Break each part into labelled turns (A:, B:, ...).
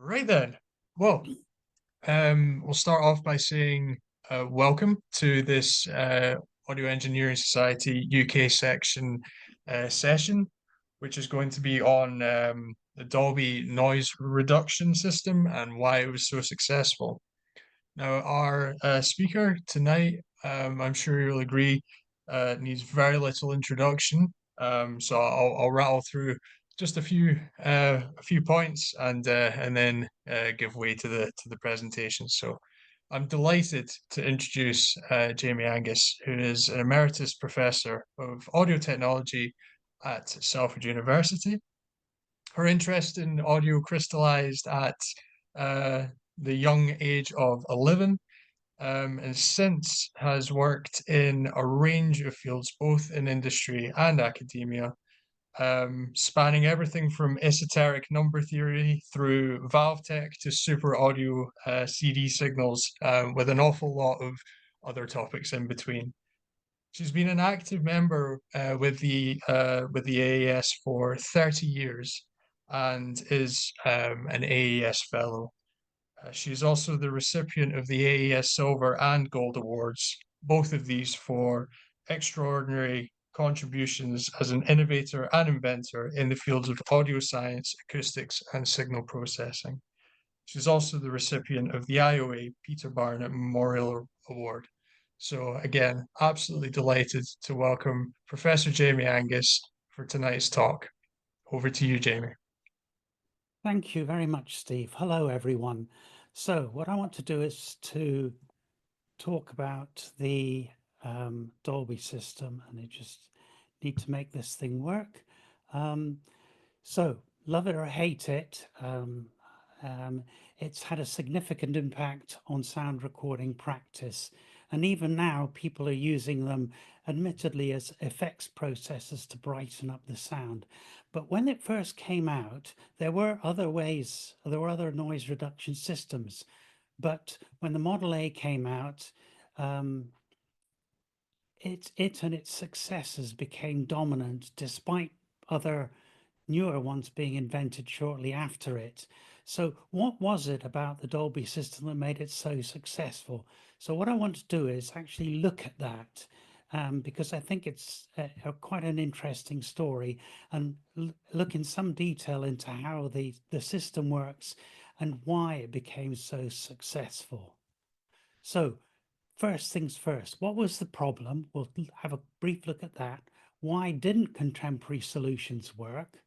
A: Right then. Well, we'll start off by saying welcome to this Audio Engineering Society UK section session, which is going to be on the Dolby Noise Reduction System and why it was so successful. Now, our speaker tonight, I'm sure you'll agree, needs very little introduction. So I'll rattle through just a few points and then give way to the presentation. So I'm delighted to introduce Jamie Angus, who is an emeritus professor of audio technology at Salford University. Her interest in audio crystallized at uh, the young age of 11, and since has worked in a range of fields, both in industry and academia, spanning everything from esoteric number theory through valve tech to super audio CD signals, with an awful lot of other topics in between. She's been an active member with the AAS for 30 years and is an AAS fellow. She's also the recipient of the AES Silver and Gold Awards, both of these for extraordinary contributions as an innovator and inventor in the fields of audio science, acoustics, and signal processing. She's also the recipient of the IOA Peter Barnett Memorial Award. So again, absolutely delighted to welcome Professor Jamie Angus for tonight's talk. Over to you, Jamie.
B: Thank you very much, Steve. Hello, everyone. So what I want to do is to talk about the Dolby system, and I just need to make this thing work. So love it or hate it, it's had a significant impact on sound recording practice. And even now, people are using them, admittedly, as effects processors to brighten up the sound. But when it first came out, there were other ways, there were other noise reduction systems. But when the Model A came out, it and its successors became dominant, despite other newer ones being invented shortly after it. So what was it about the Dolby system that made it so successful? So what I want to do is actually look at that, because I think it's quite an interesting story, and look in some detail into how the system works and why it became so successful. So first things first, what was the problem? We'll have a brief look at that. Why didn't contemporary solutions work?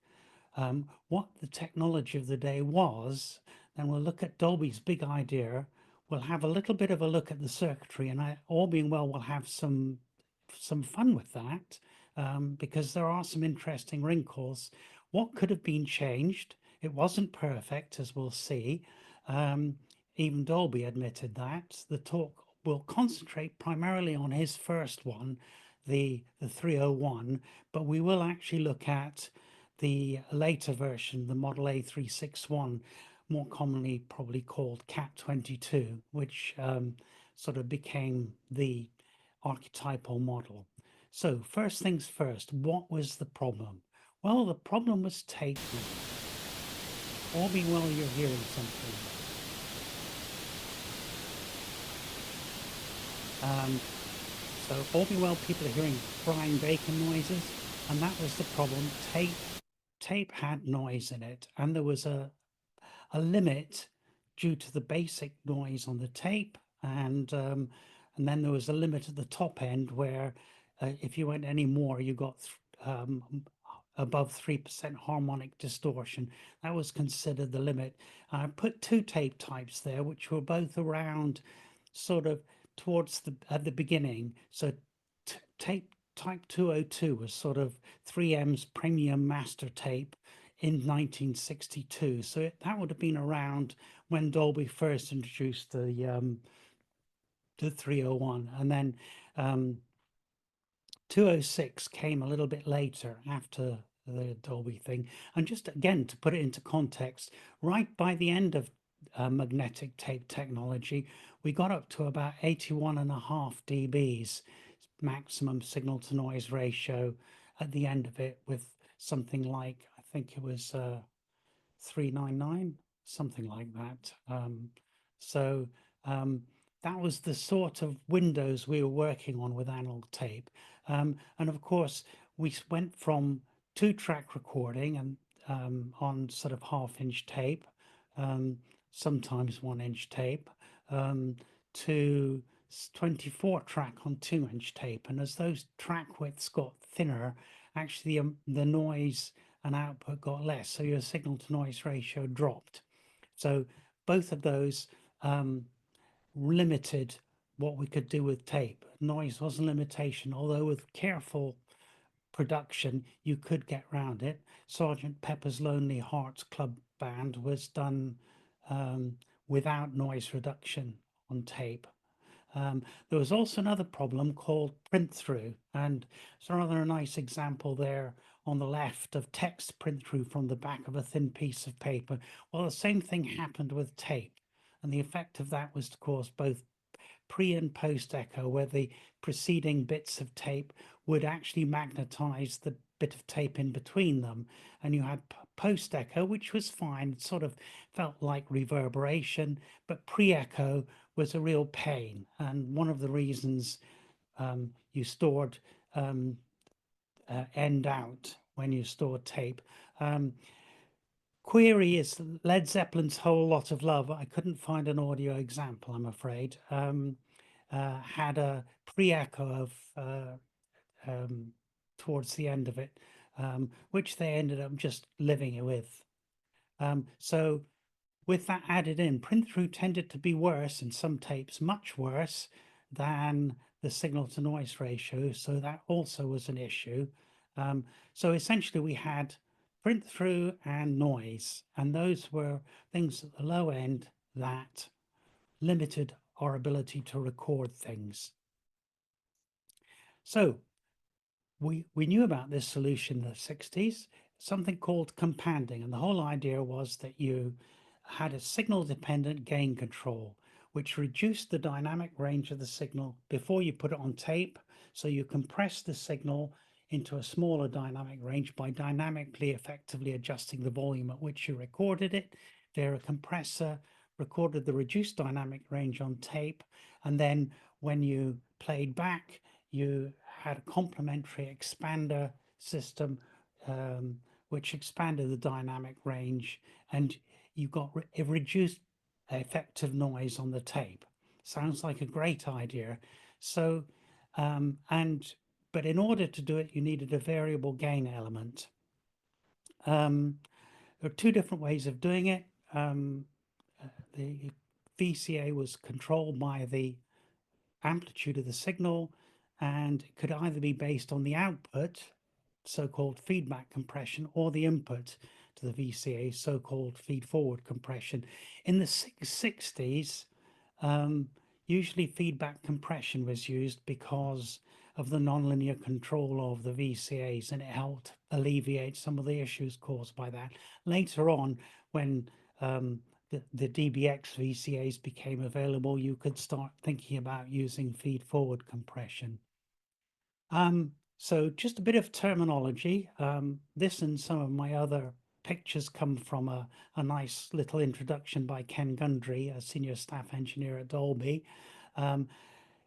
B: What the technology of the day was, then we'll look at Dolby's big idea. We'll have a little bit of a look at the circuitry, and all being well, we'll have some fun with that, because there are some interesting wrinkles. What could have been changed? It wasn't perfect, as we'll see. Even Dolby admitted that. The talk will concentrate primarily on his first one, the 301, but we will actually look at the later version, the Model A361, more commonly probably called CAT22, which sort of became the archetypal model. So first things first, what was the problem? Well, the problem was tape. All being well, you're hearing something. So all being well, people are hearing frying bacon noises, and that was the problem. Tape had noise in it, and there was a limit due to the basic noise on the tape, and then there was a limit at the top end where if you went any more, you got above 3% harmonic distortion. That was considered the limit. I put two tape types there, which were both around sort of towards at the beginning. So tape type 202 was sort of 3M's premium master tape in 1962. So that would have been around when Dolby first introduced the 301, and then 206 came a little bit later after the Dolby thing. And just again, to put it into context, right by the end of magnetic tape technology, we got up to about 81.5 dBs maximum signal to noise ratio at the end of it, with something like, I think it was 399, something like that. So that was the sort of windows we were working on with analog tape. And of course, we went from 2-track recording and on sort of half-inch tape, sometimes 1-inch tape, to 24-track on 2-inch tape. And as those track widths got thinner, actually the noise and output got less, so your signal to noise ratio dropped. So both of those limited what we could do with tape. Noise was a limitation, although with careful production you could get around it. Sergeant Pepper's Lonely Hearts Club Band was done without noise reduction on tape. There was also another problem called print through, and it's rather a nice example there on the left of text print through from the back of a thin piece of paper. Well, the same thing happened with tape, and the effect of that was to cause both pre and post echo, where the preceding bits of tape would actually magnetize the bit of tape in between them, and you had post echo, which was fine. It sort of felt like reverberation, but pre echo was a real pain. And one of the reasons you stored end out when you stored tape. Query is Led Zeppelin's Whole Lot of Love. I couldn't find an audio example, I'm afraid. Had a pre-echo of towards the end of it, which they ended up just living with. So with that added in, print through tended to be worse in some tapes, much worse than the signal to noise ratio. So that also was an issue. So essentially we had print through and noise, and those were things at the low end that limited our ability to record things. So we knew about this solution in the 60s, something called companding. And the whole idea was that you had a signal dependent gain control, which reduced the dynamic range of the signal before you put it on tape. So you compress the signal into a smaller dynamic range by dynamically effectively adjusting the volume at which you recorded it via a compressor, recorded the reduced dynamic range on tape, and then when you played back, you had a complementary expander system which expanded the dynamic range, and you got a reduced effective noise on the tape. Sounds like a great idea. So, but in order to do it, you needed a variable gain element. There are two different ways of doing it. The VCA was controlled by the amplitude of the signal, and it could either be based on the output, so-called feedback compression, or the input to the VCA, so-called feed-forward compression. In the 60s, usually feedback compression was used because of the nonlinear control of the VCAs, and it helped alleviate some of the issues caused by that. Later on, when the DBX VCAs became available, you could start thinking about using feed-forward compression. So just a bit of terminology. This and some of my other pictures come from a nice little introduction by Ken Gundry, a senior staff engineer at Dolby.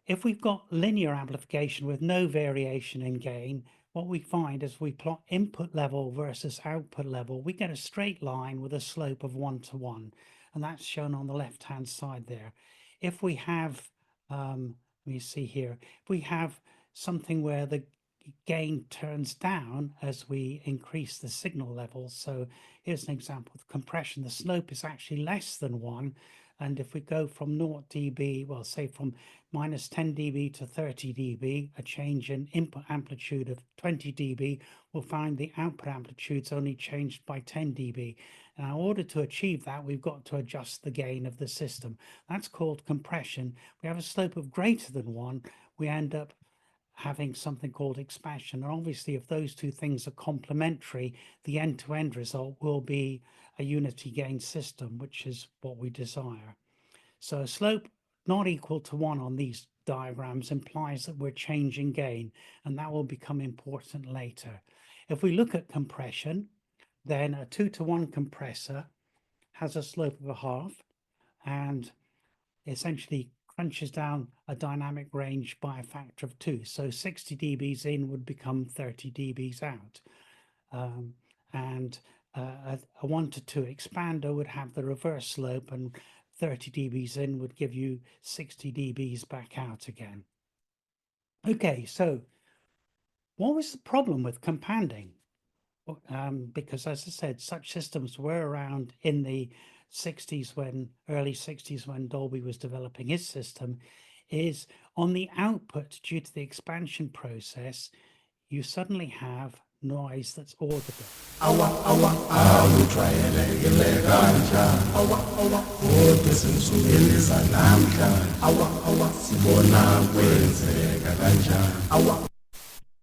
B: If we've got linear amplification with no variation in gain, what we find is we plot input level versus output level, we get a straight line with a slope of 1:1, and that's shown on the left-hand side there. If we have, let me see here, if we have something where the gain turns down as we increase the signal levels, so here's an example of compression, the slope is actually less than 1, and if we go from 0 dB, well, say from minus 10 dB to 30 dB, a change in input amplitude of 20 dB, we'll find the output amplitude's only changed by 10 dB. Now, in order to achieve that, we've got to adjust the gain of the system. That's called compression. We have a slope of greater than 1, we end up having something called expansion. And obviously, if those two things are complementary, the end-to-end result will be a unity gain system, which is what we desire. So a slope not equal to 1 on these diagrams implies that we're changing gain, and that will become important later. If we look at compression, then a 2:1 compressor has a slope of a half and essentially crunches down a dynamic range by a factor of 2. So 60 dBs in would become 30 dBs out. And a 1 to 2 expander would have the reverse slope, and 30 dBs in would give you 60 dBs back out again. Okay, so what was the problem with companding? Because as I said, such systems were around in the 60s, early 60s, when Dolby was developing his system, is on the output due to the expansion process, you suddenly have noise that's audible.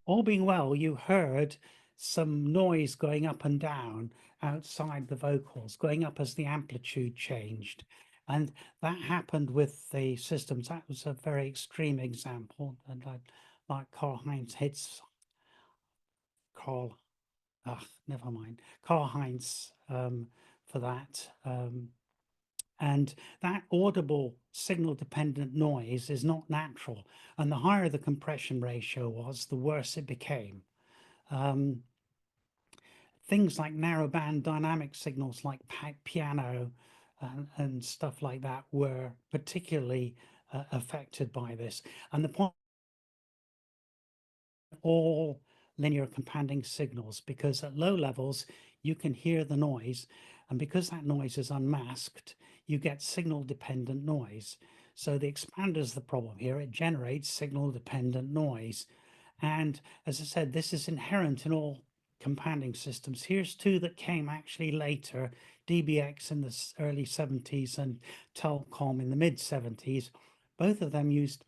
B: All being well, you heard some noise going up and down outside the vocals, going up as the amplitude changed. And that happened with the systems. That was a very extreme example. And like Karl-Heinz hits never mind. Karl-Heinz for that. And that audible signal dependent noise is not natural. And the higher the compression ratio was, the worse it became. Things like narrowband dynamic signals like piano and stuff like that were particularly affected by this. And the point, all linear companding signals, because at low levels you can hear the noise, and because that noise is unmasked, you get signal dependent noise. So the expander is the problem here. It generates signal dependent noise. And as I said, this is inherent in all companding systems. Here's two that came actually later, DBX in the early 70s and Telcom in the mid 70s. Both of them used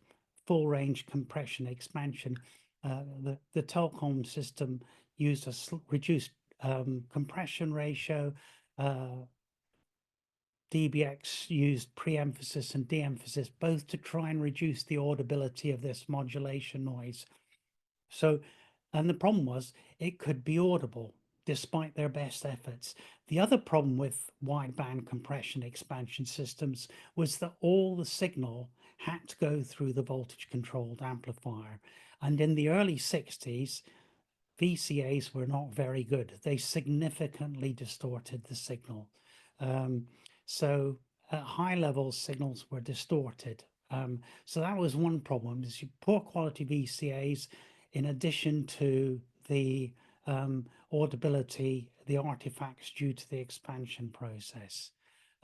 B: full range compression expansion. The Telcom system used a reduced compression ratio. DBX used pre-emphasis and de-emphasis, both to try and reduce the audibility of this modulation noise. So, and the problem was it could be audible despite their best efforts. The other problem with wideband compression expansion systems was that all the signal had to go through the voltage controlled amplifier. And in the early 60s, VCAs were not very good. They significantly distorted the signal. So at high levels, signals were distorted. So that was one problem, is poor quality VCAs, in addition to the audibility, the artifacts due to the expansion process.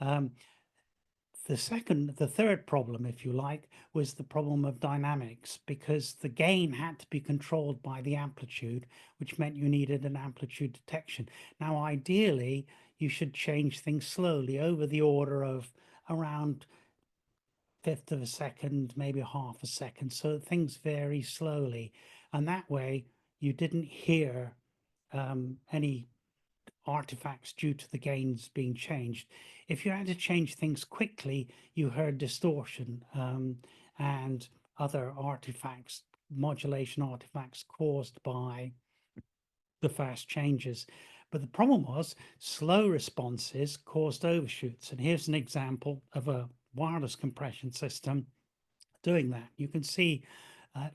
B: The third problem, if you like, was the problem of dynamics, because the gain had to be controlled by the amplitude, which meant you needed an amplitude detection. Now, ideally, you should change things slowly, over the order of around 1/5 of a second, maybe 1/2 a second. So things vary slowly. And that way you didn't hear any artifacts due to the gains being changed. If you had to change things quickly, you heard distortion and other artifacts, modulation artifacts caused by the fast changes. But the problem was slow responses caused overshoots. And here's an example of a wireless compression system doing that. You can see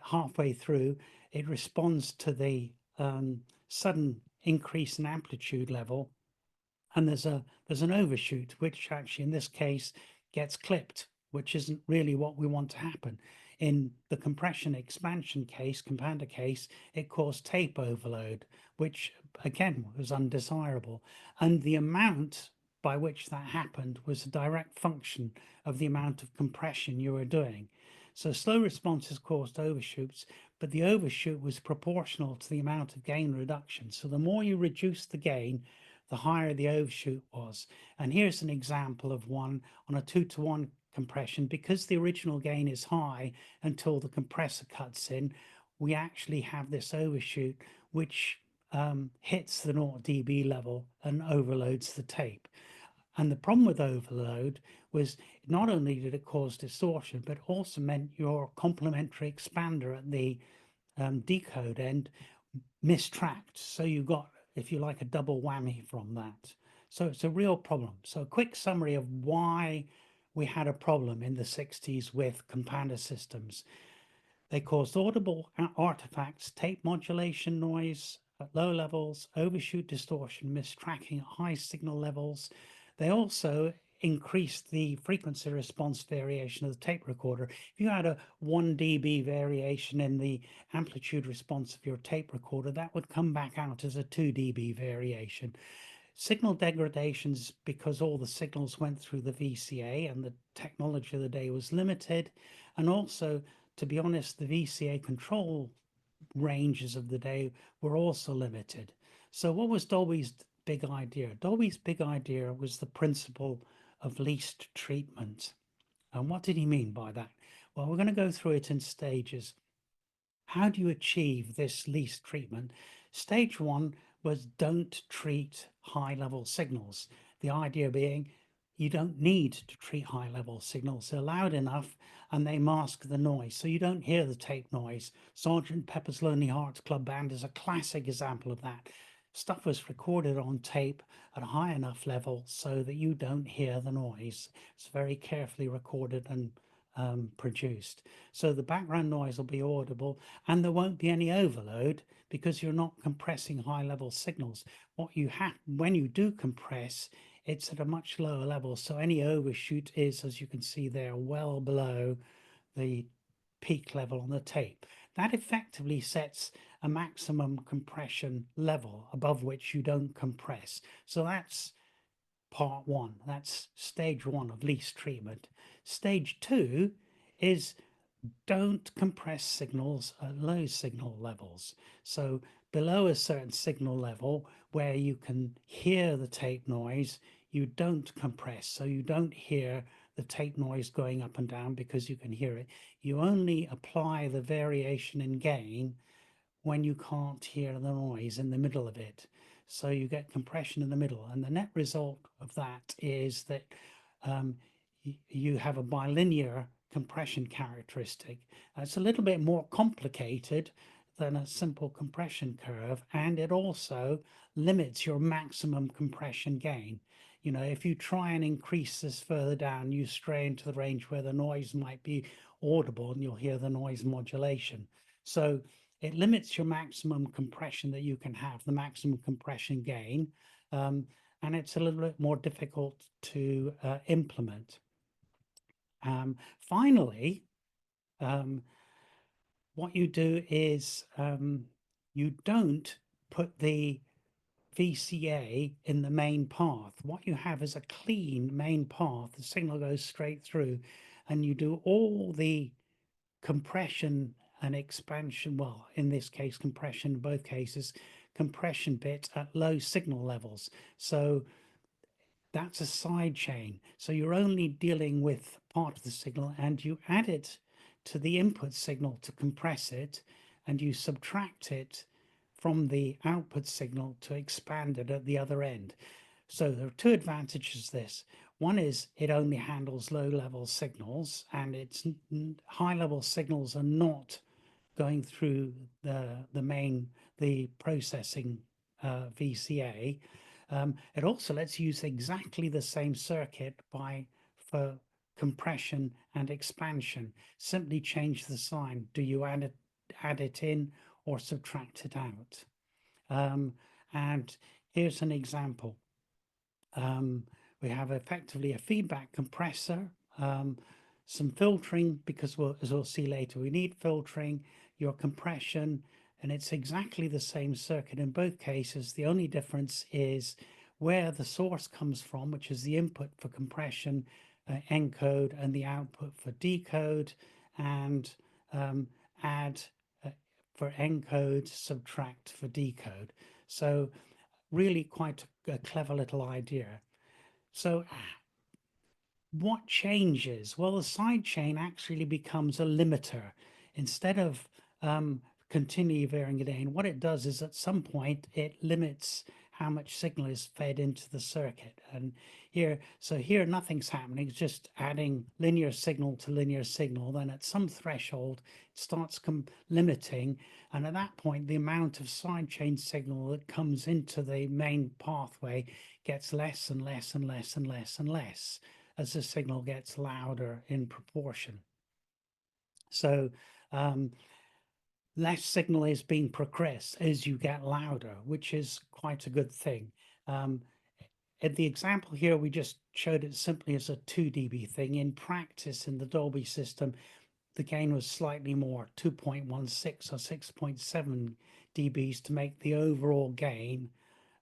B: halfway through, it responds to the sudden increase in amplitude level, and there's an overshoot, which actually in this case gets clipped, which isn't really what we want to happen. In the compression expansion case, Companding case, it caused tape overload, which again was undesirable. And the amount by which that happened was a direct function of the amount of compression you were doing. So slow responses caused overshoots, but the overshoot was proportional to the amount of gain reduction. So the more you reduce the gain, the higher the overshoot was. And here's an example of one on a 2-to-1 compression. Because the original gain is high until the compressor cuts in, we actually have this overshoot, which hits the 0 dB level and overloads the tape. And the problem with overload was not only did it cause distortion, but also meant your complementary expander at the decode end mistracked. So you got, if you like, a double whammy from that. So it's a real problem. So a quick summary of why we had a problem in the 60s with compander systems. They caused audible artifacts, tape modulation noise at low levels, overshoot distortion, mistracking at high signal levels. They also increased the frequency response variation of the tape recorder. If you had a 1 dB variation in the amplitude response of your tape recorder, that would come back out as a 2 dB variation. Signal degradations because all the signals went through the VCA and the technology of the day was limited. And also, to be honest, the VCA control ranges of the day were also limited. So what was Dolby's big idea? Dolby's big idea was the principle of least treatment. And what did he mean by that? Well, we're going to go through it in stages. How do you achieve this least treatment? Stage one was don't treat high level signals. The idea being you don't need to treat high level signals. They're loud enough and they mask the noise. So you don't hear the tape noise. Sergeant Pepper's Lonely Hearts Club Band is a classic example of that. Stuff was recorded on tape at a high enough level so that you don't hear the noise. It's very carefully recorded and produced. So the background noise will be audible and there won't be any overload because you're not compressing high level signals. What you have, when you do compress, it's at a much lower level. So any overshoot is, as you can see there, well below the peak level on the tape. That effectively sets a maximum compression level above which you don't compress. So that's part one. That's stage one of least treatment. Stage two is don't compress signals at low signal levels. So below a certain signal level where you can hear the tape noise, you don't compress. So you don't hear the tape noise going up and down because you can hear it. You only apply the variation in gain when you can't hear the noise in the middle of it. So you get compression in the middle. And the net result of that is that you have a bilinear compression characteristic. It's a little bit more complicated than a simple compression curve, and it also limits your maximum compression gain. You know, if you try and increase this further down, you stray into the range where the noise might be audible and you'll hear the noise modulation. So it limits your maximum compression that you can have, the maximum compression gain, and it's a little bit more difficult to implement. Finally, what you do is you don't put the VCA in the main path. What you have is a clean main path. The signal goes straight through, and you do all the compression and expansion, well, in this case, compression, in both cases, compression bit at low signal levels. So that's a side chain. So you're only dealing with part of the signal and you add it to the input signal to compress it, and you subtract it from the output signal to expand it at the other end. So there are two advantages to this. One is it only handles low level signals, and its high level signals are not going through the processing VCA. It also lets you use exactly the same circuit for compression and expansion. Simply change the sign. Do you add it in or subtract it out? And here's an example. We have effectively a feedback compressor, some filtering, because as we'll see later, we need filtering, your compression, and it's exactly the same circuit in both cases. The only difference is where the source comes from, which is the input for compression, encode, and the output for decode, and add for encode, subtract for decode. So really quite a clever little idea. So what changes? Well, the sidechain actually becomes a limiter. Instead of continually varying it in, what it does is at some point it limits how much signal is fed into the circuit. And here, so here nothing's happening, it's just adding linear signal to linear signal. Then at some threshold, it starts limiting. And at that point, the amount of sidechain signal that comes into the main pathway gets less and less and less and less and less as the signal gets louder in proportion. So less signal is being progressed as you get louder, which is quite a good thing. In the example here, we just showed it simply as a 2 dB thing. In practice, in the Dolby system, the gain was slightly more, 2.16 or 6.7 dBs to make the overall gain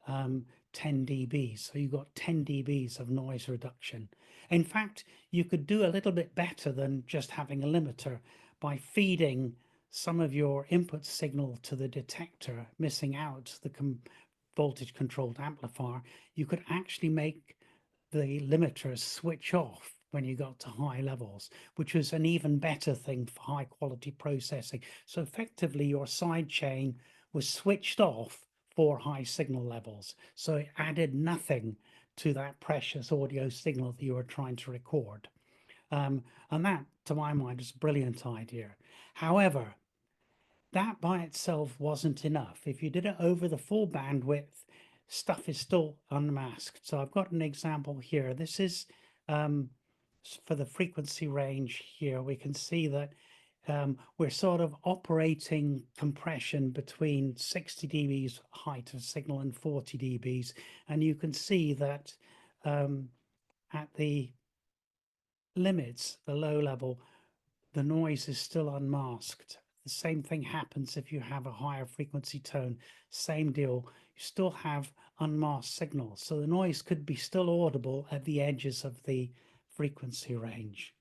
B: 10 dBs. So you got 10 dBs of noise reduction. In fact, you could do a little bit better than just having a limiter by feeding some of your input signal to the detector, missing out the voltage controlled amplifier. You could actually make the limiter switch off when you got to high levels, which was an even better thing for high quality processing. So effectively your sidechain was switched off for high signal levels. So it added nothing to that precious audio signal that you were trying to record. And that, to my mind, is a brilliant idea. However, that by itself wasn't enough. If you did it over the full bandwidth, stuff is still unmasked. So I've got an example here. This is for the frequency range here. We can see that we're sort of operating compression between 60 dBs height of signal and 40 dBs. And you can see that at the limits, the low level, the noise is still unmasked. The same thing happens if you have a higher frequency tone. Same deal. You still have unmasked signals. So the noise could be still audible at the edges of the frequency range,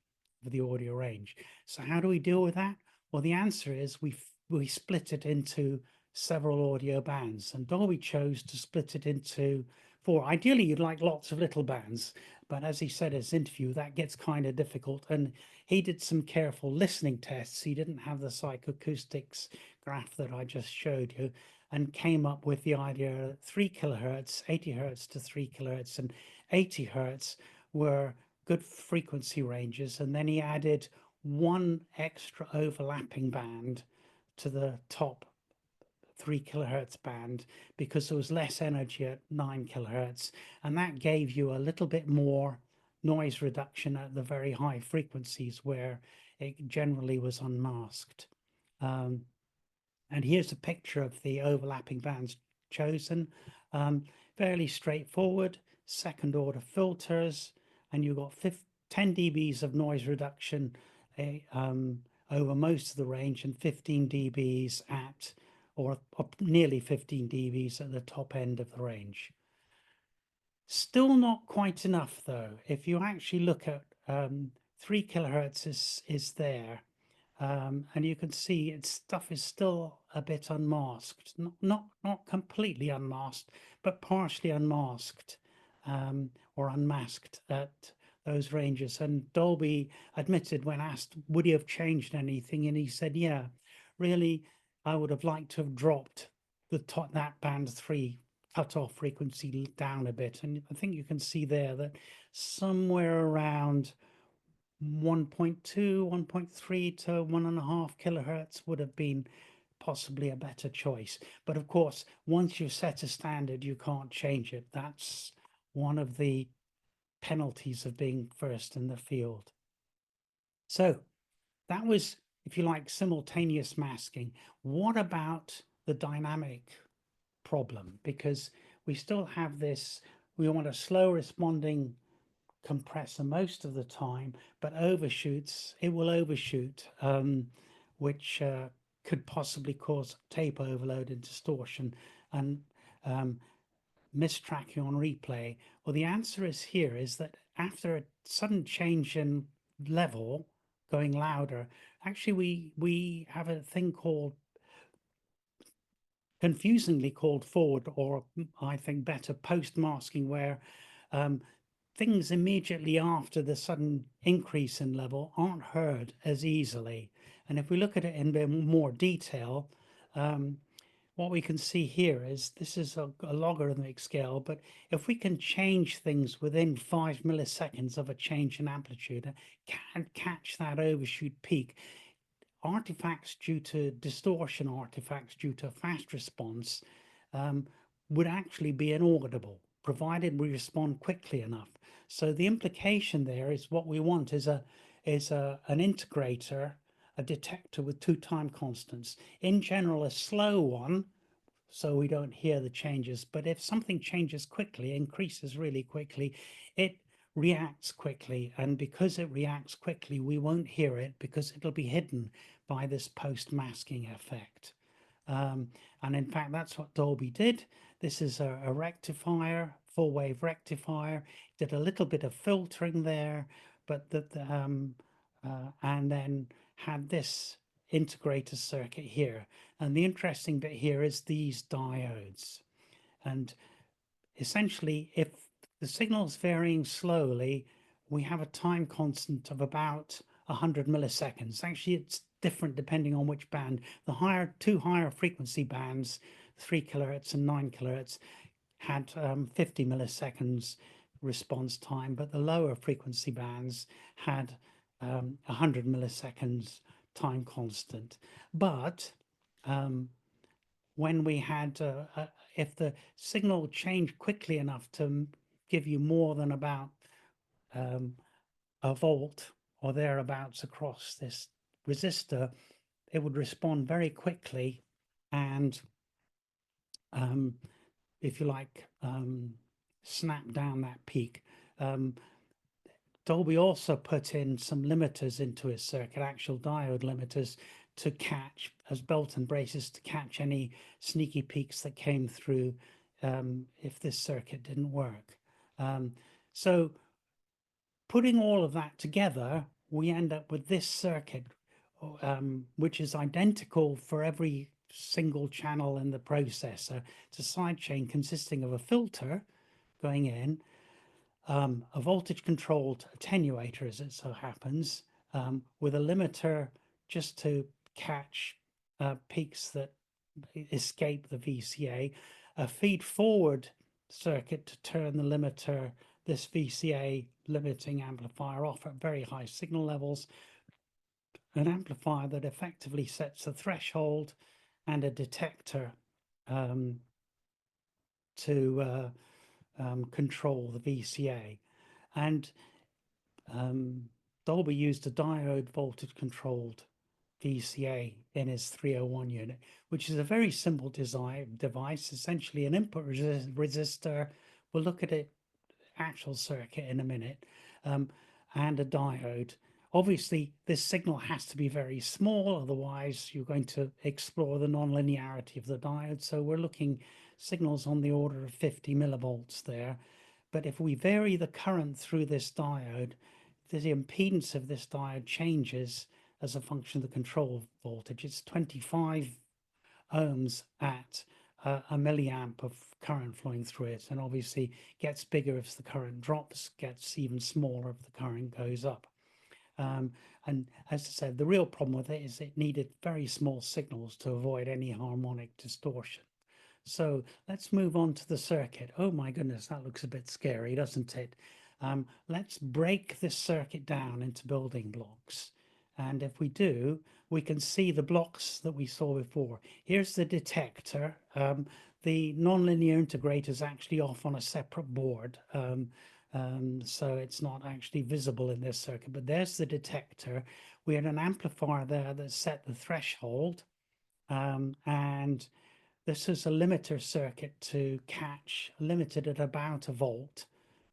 B: of the audio range. So how do we deal with that? Well, the answer is we split it into several audio bands, and Dolby chose to split it into 4. Ideally, you'd like lots of little bands, but as he said in his interview, that gets kind of difficult. And he did some careful listening tests. He didn't have the psychoacoustics graph that I just showed you, and came up with the idea that 3 kilohertz, 80 hertz to 3 kilohertz, and 80 hertz were good frequency ranges. And then he added one extra overlapping band to the top 3 kilohertz band because there was less energy at 9 kilohertz, and that gave you a little bit more noise reduction at the very high frequencies where it generally was unmasked. And here's a picture of the overlapping bands chosen. Fairly straightforward, second order filters, and you've got 10 dBs of noise reduction over most of the range, and 15 dBs at, or nearly 15 dBs at the top end of the range. Still not quite enough though. If you actually look at 3 kilohertz is there, and you can see its stuff is still a bit unmasked, not completely unmasked, but partially unmasked or unmasked at those ranges. And Dolby admitted when asked, would he have changed anything? And he said, yeah, really, I would have liked to have dropped that band 3 cutoff frequency down a bit. And I think you can see there that somewhere around 1.2, 1.3 to 1.5 kilohertz would have been possibly a better choice. But of course, once you've set a standard, you can't change it. That's one of the penalties of being first in the field. So that was, if you like, simultaneous masking. What about the dynamic problem? Because we still have this, we want a slow responding compressor most of the time, but overshoots, it will overshoot, which could possibly cause tape overload and distortion and mistracking on replay. Well, the answer is here is that after a sudden change in level, going louder, actually we have a thing called, confusingly called forward, or I think better, post masking, where things immediately after the sudden increase in level aren't heard as easily. And if we look at it in more detail, what we can see here is this is a logarithmic scale, but if we can change things within 5 milliseconds of a change in amplitude, can catch that overshoot peak, artifacts due to distortion, artifacts due to fast response would actually be inaudible, provided we respond quickly enough. So the implication there is what we want is an integrator, a detector with two time constants. In general, a slow one, so we don't hear the changes. But if something changes quickly, increases really quickly, it reacts quickly. And because it reacts quickly, we won't hear it because it'll be hidden by this post-masking effect. And in fact, that's what Dolby did. This is a rectifier, full wave rectifier, did a little bit of filtering there, but and then had this integrator circuit here. And the interesting bit here is these diodes. And essentially, if the signal is varying slowly, we have a time constant of about 100 milliseconds. Actually, it's different depending on which band. The two higher frequency bands, 3 kilohertz and 9 kilohertz, had 50 milliseconds response time, but the lower frequency bands had 100 milliseconds time constant. But when we had, if the signal changed quickly enough to give you more than about a volt or thereabouts across this resistor, it would respond very quickly and, if you like, snap down that peak. Dolby also put in some limiters into his circuit, actual diode limiters, to catch, as belt and braces, to catch any sneaky peaks that came through if this circuit didn't work. So putting all of that together, we end up with this circuit, which is identical for every single channel in the processor. It's a sidechain consisting of a filter going in, a voltage controlled attenuator, as it so happens, with a limiter just to catch peaks that escape the VCA, a feed forward circuit to turn the limiter, this VCA limiting amplifier, off at very high signal levels, an amplifier that effectively sets a threshold, and a detector to control the VCA. And Dolby used a diode voltage controlled VCA in his 301 unit, which is a very simple device, essentially an input resistor. We'll look at it, actual circuit, in a minute, and a diode. Obviously, this signal has to be very small, otherwise you're going to explore the nonlinearity of the diode. So we're looking signals on the order of 50 millivolts there. But if we vary the current through this diode, the impedance of this diode changes as a function of the control voltage. It's 25 ohms at a milliamp of current flowing through it, and obviously gets bigger if the current drops, gets even smaller if the current goes up. And as I said, the real problem with it is it needed very small signals to avoid any harmonic distortion. So let's move on to the circuit. Oh my goodness, that looks a bit scary, doesn't it? Let's break this circuit down into building blocks. And if we do, we can see the blocks that we saw before. Here's the detector. The nonlinear integrator is actually off on a separate board. So it's not actually visible in this circuit, but there's the detector. We had an amplifier there that set the threshold, and this is a limiter circuit to catch, limited at about a volt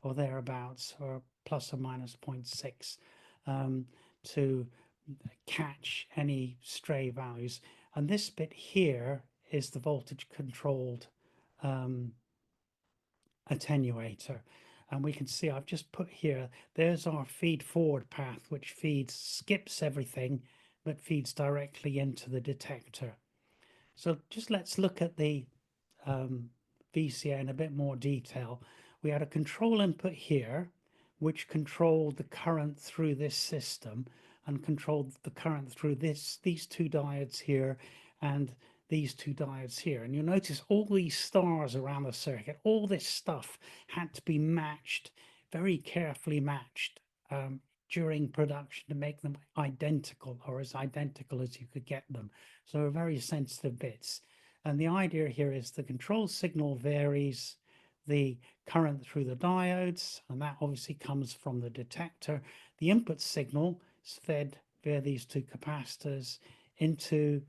B: or thereabouts, or plus or minus 0.6, to catch any stray values. And this bit here is the voltage controlled attenuator. And we can see I've just put here, there's our feed forward path, which skips everything, but feeds directly into the detector. So just let's look at the VCA in a bit more detail. We had a control input here, which controlled the current through this system and controlled the current through these two diodes here, and these two diodes here. And you'll notice all these stars around the circuit, all this stuff had to be matched, very carefully matched during production to make them identical, or as identical as you could get them. So they're very sensitive bits. And the idea here is the control signal varies the current through the diodes, and that obviously comes from the detector. The input signal is fed via these two capacitors into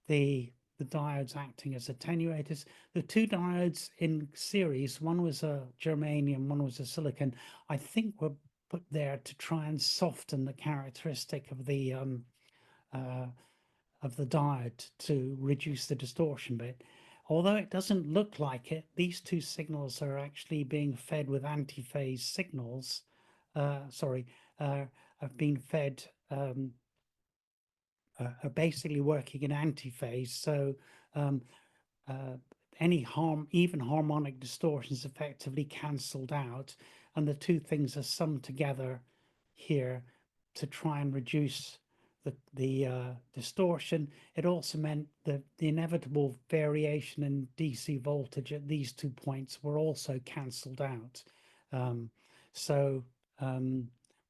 B: the diodes acting as attenuators. The two diodes in series, one was a germanium, one was a silicon, I think were put there to try and soften the characteristic of the diode to reduce the distortion bit. Although it doesn't look like it, these two signals are actually being fed with antiphase signals. Have been fed, are basically working in antiphase. So any even harmonic distortions effectively cancelled out, and the two things are summed together here to try and reduce the distortion. It also meant that the inevitable variation in DC voltage at these 2 points were also cancelled out.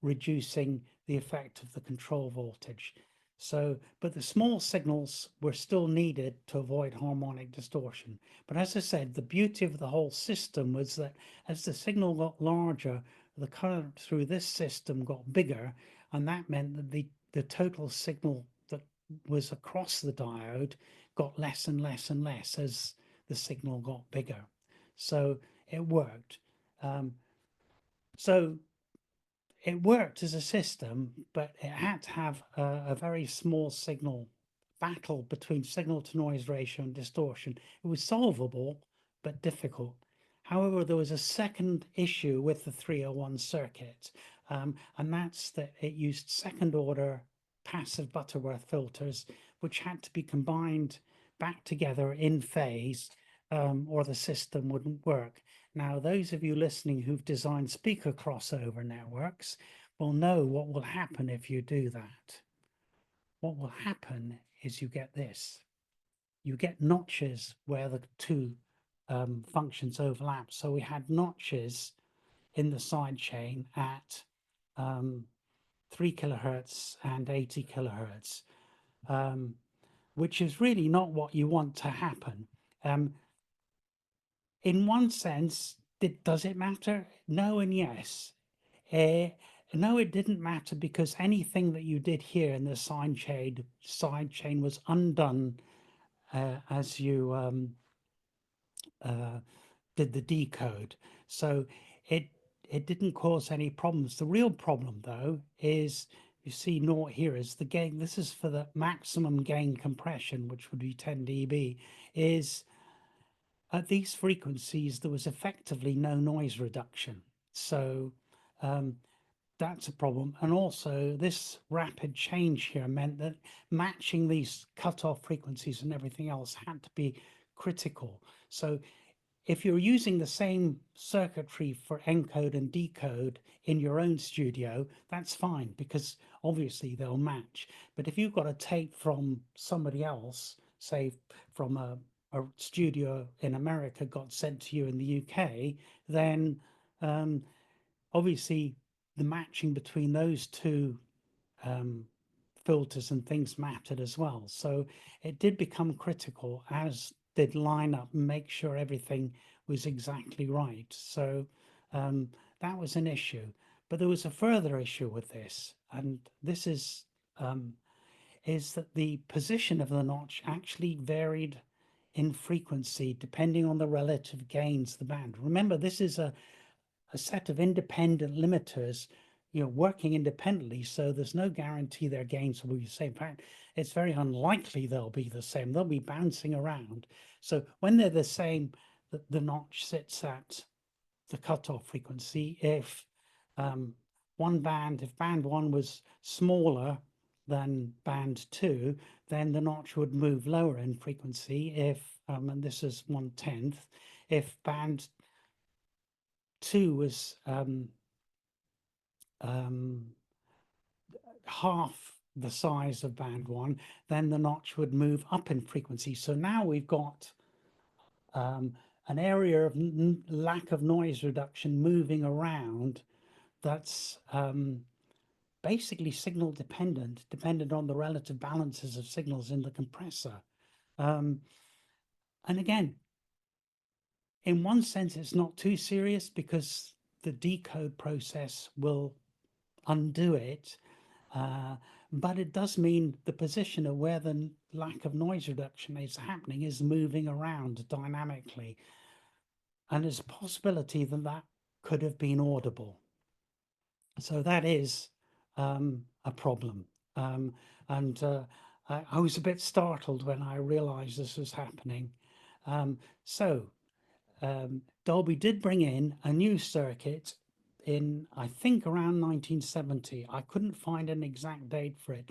B: Reducing the effect of the control voltage. So, but the small signals were still needed to avoid harmonic distortion. But as I said, the beauty of the whole system was that as the signal got larger, the current through this system got bigger, and that meant that the total signal that was across the diode got less and less and less as the signal got bigger. So it worked. So it worked as a system, but it had to have a very small signal battle between signal to noise ratio and distortion. It was solvable, but difficult. However, there was a second issue with the 301 circuit, and that's that it used second order passive Butterworth filters, which had to be combined back together in phase, or the system wouldn't work. Now, those of you listening who've designed speaker crossover networks will know what will happen if you do that. What will happen is you get this. You get notches where the two functions overlap. So we had notches in the sidechain at 3 kilohertz and 80 kilohertz, which is really not what you want to happen. In one sense, does it matter? No and yes. No, it didn't matter because anything that you did here in the sidechain was undone as you did the decode. So it didn't cause any problems. The real problem, though, is you see naught here is the gain. This is for the maximum gain compression, which would be 10 dB, is at these frequencies, there was effectively no noise reduction. So that's a problem. And also this rapid change here meant that matching these cutoff frequencies and everything else had to be critical. So if you're using the same circuitry for encode and decode in your own studio, that's fine because obviously they'll match. But if you've got a tape from somebody else, say from a studio in America got sent to you in the UK, then obviously the matching between those two filters and things mattered as well. So it did become critical, as did line up and make sure everything was exactly right. So that was an issue. But there was a further issue with this, and this is that the position of the notch actually varied in frequency depending on the relative gains of the band. Remember, this is a set of independent limiters, working independently, so there's no guarantee their gains will be the same. In fact, it's very unlikely they'll be the same. They'll be bouncing around. So when they're the same, the notch sits at the cutoff frequency. If if band 1 was smaller than band 2, then the notch would move lower in frequency. If and this is 1/10, if band 2 was half the size of band 1, then the notch would move up in frequency. So now we've got an area of lack of noise reduction moving around that's basically signal dependent on the relative balances of signals in the compressor. And again, in one sense, it's not too serious because the decode process will undo it. But it does mean the position of where the lack of noise reduction is happening is moving around dynamically. And there's a possibility that that could have been audible. So that is a problem. I was a bit startled when I realized this was happening. Dolby did bring in a new circuit in, I think, around 1970. I couldn't find an exact date for it.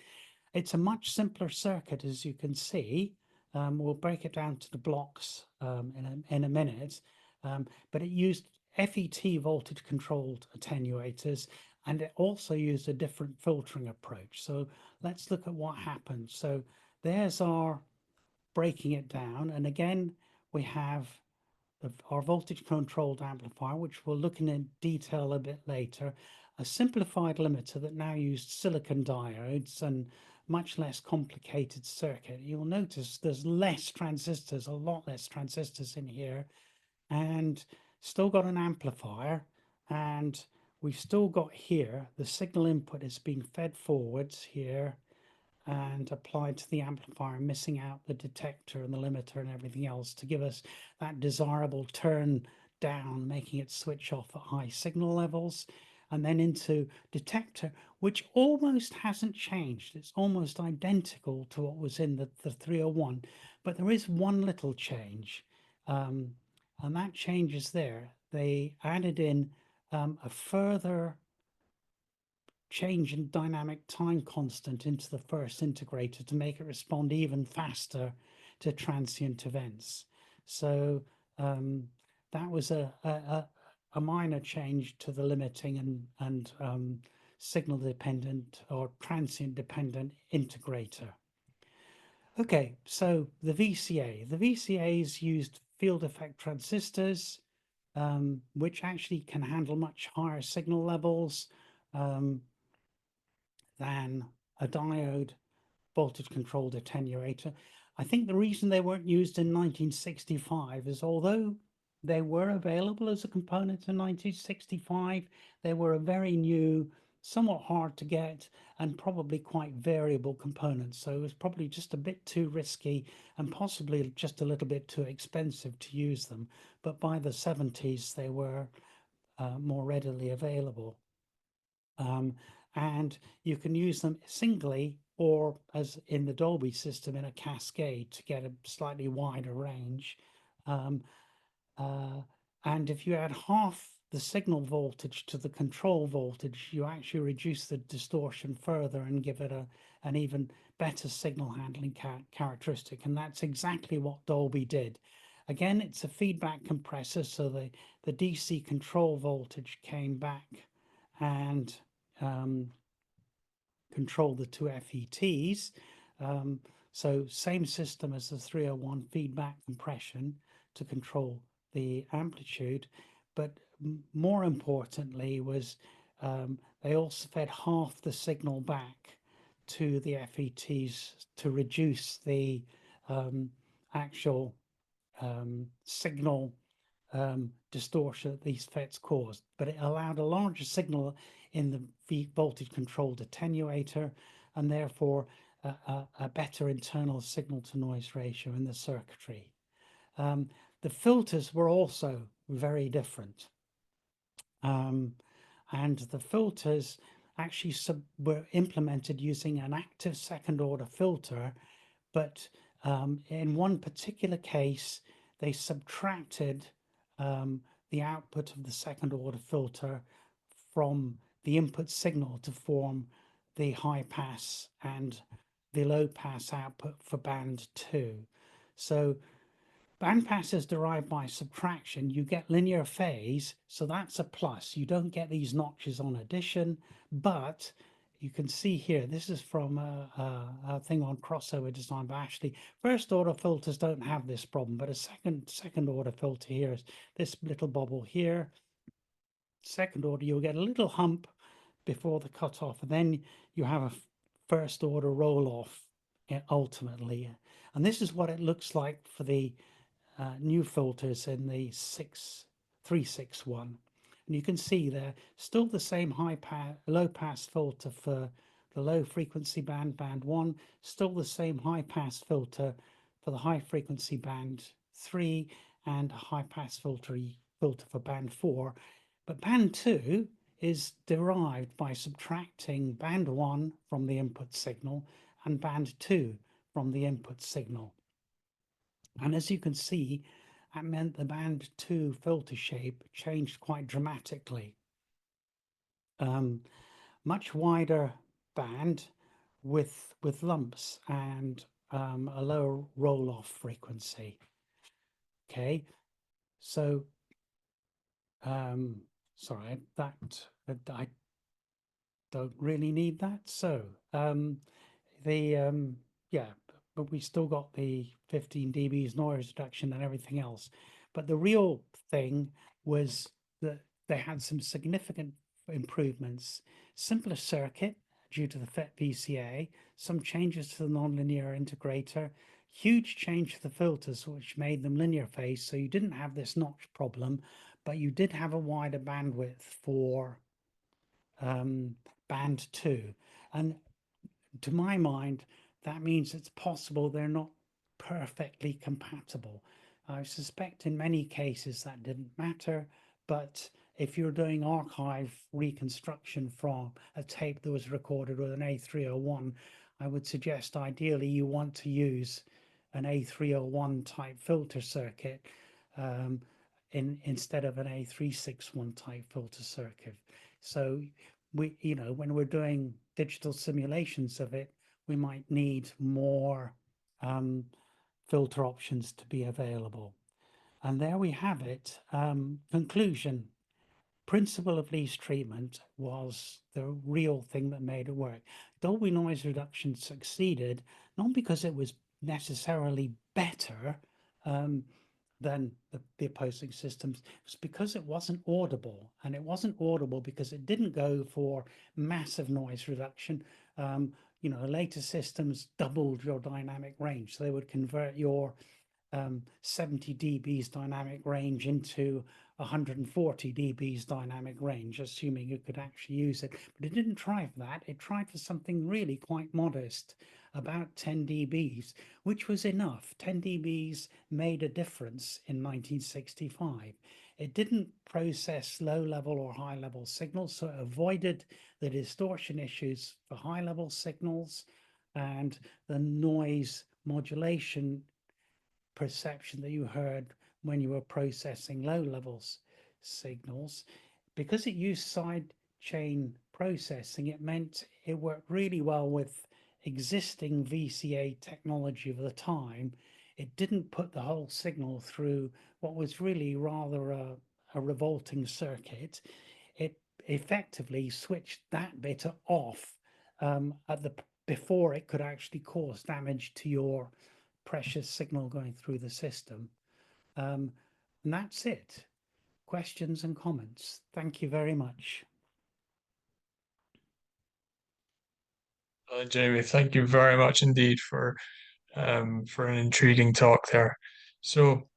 B: It's a much simpler circuit, as you can see. We'll break it down to the blocks in a minute. But it used FET voltage controlled attenuators, and it also used a different filtering approach. So let's look at what happened. So there's our breaking it down. And again, we have our voltage controlled amplifier, which we'll look in detail a bit later, a simplified limiter that now used silicon diodes and much less complicated circuit. You'll notice there's less transistors, a lot less transistors in here, and still got an amplifier, and we've still got here the signal input is being fed forwards here and applied to the amplifier, missing out the detector and the limiter and everything else to give us that desirable turn down, making it switch off at high signal levels, and then into detector, which almost hasn't changed. It's almost identical to what was in the 301, but there is one little change, and that change is there. They added in a further change in dynamic time constant into the first integrator to make it respond even faster to transient events. So that was a minor change to the limiting and signal dependent or transient dependent integrator. Okay, so the VCA. The VCAs used field effect transistors, which actually can handle much higher signal levels than a diode voltage controlled attenuator. I think the reason they weren't used in 1965 is although they were available as a component in 1965, they were a very new, somewhat hard to get, and probably quite variable components. So it was probably just a bit too risky and possibly just a little bit too expensive to use them. But by the 70s, they were more readily available. And you can use them singly or as in the Dolby system in a cascade to get a slightly wider range. And if you add half the signal voltage to the control voltage, you actually reduce the distortion further and give it an even better signal handling characteristic. And that's exactly what Dolby did. Again, it's a feedback compressor, so the DC control voltage came back and control the two FETs. So same system as the 301 feedback compression to control the amplitude, but more importantly was they also fed half the signal back to the FETs to reduce the actual signal distortion that these FETs caused, but it allowed a larger signal in the voltage controlled attenuator and therefore a better internal signal to noise ratio in the circuitry. The filters were also very different. And the filters actually were implemented using an active second order filter, but in one particular case, they subtracted the output of the second order filter from the input signal to form the high pass and the low pass output for band 2. So band pass is derived by subtraction. You get linear phase, so that's a plus. You don't get these notches on addition, but you can see here, this is from a thing on crossover design by Ashley. First order filters don't have this problem, but a second order filter here is this little bubble here. Second order, you'll get a little hump before the cutoff, and then you have a first order roll off ultimately. And this is what it looks like for the new filters in the 361. And you can see there still the same low pass filter for the low frequency band, band 1, still the same high pass filter for the high frequency band 3, and a high pass filter for band 4. But band 2 is derived by subtracting band 1 from the input signal and band 2 from the input signal. And as you can see, that meant the band 2 filter shape changed quite dramatically. Much wider band with lumps and a lower roll-off frequency. Okay, so sorry, that I don't really need that. So yeah, but we still got the 15 dBs noise reduction and everything else. But the real thing was that they had some significant improvements, simpler circuit due to the FET VCA, some changes to the nonlinear integrator, huge change to the filters, which made them linear phase. So you didn't have this notch problem, but you did have a wider bandwidth for band 2. And to my mind, that means it's possible they're not perfectly compatible. I suspect in many cases that didn't matter, but if you're doing archive reconstruction from a tape that was recorded with an A301, I would suggest ideally you want to use an A301 type filter circuit instead of an A361 type filter circuit. So we, when we're doing digital simulations of it, we might need more filter options to be available. And there we have it. Conclusion. Principle of least treatment was the real thing that made it work. Dolby Noise Reduction succeeded, not because it was necessarily better than the opposing systems. It was because it wasn't audible, and it wasn't audible because it didn't go for massive noise reduction. Later systems doubled your dynamic range. So they would convert your 70 dBs dynamic range into 140 dBs dynamic range, assuming you could actually use it. But it didn't try for that. It tried for something really quite modest, about 10 dBs, which was enough. 10 dBs made a difference in 1965. It didn't process low-level or high-level signals, so it avoided the distortion issues for high-level signals and the noise modulation perception that you heard when you were processing low levels signals. Because it used sidechain processing, it meant it worked really well with existing VCA technology of the time. It didn't put the whole signal through what was really rather a revolting circuit. It effectively switched that bit off before it could actually cause damage to your precious signal going through the system. And that's it. Questions and comments. Thank you very much.
A: Jamie, thank you very much indeed for an intriguing talk there. So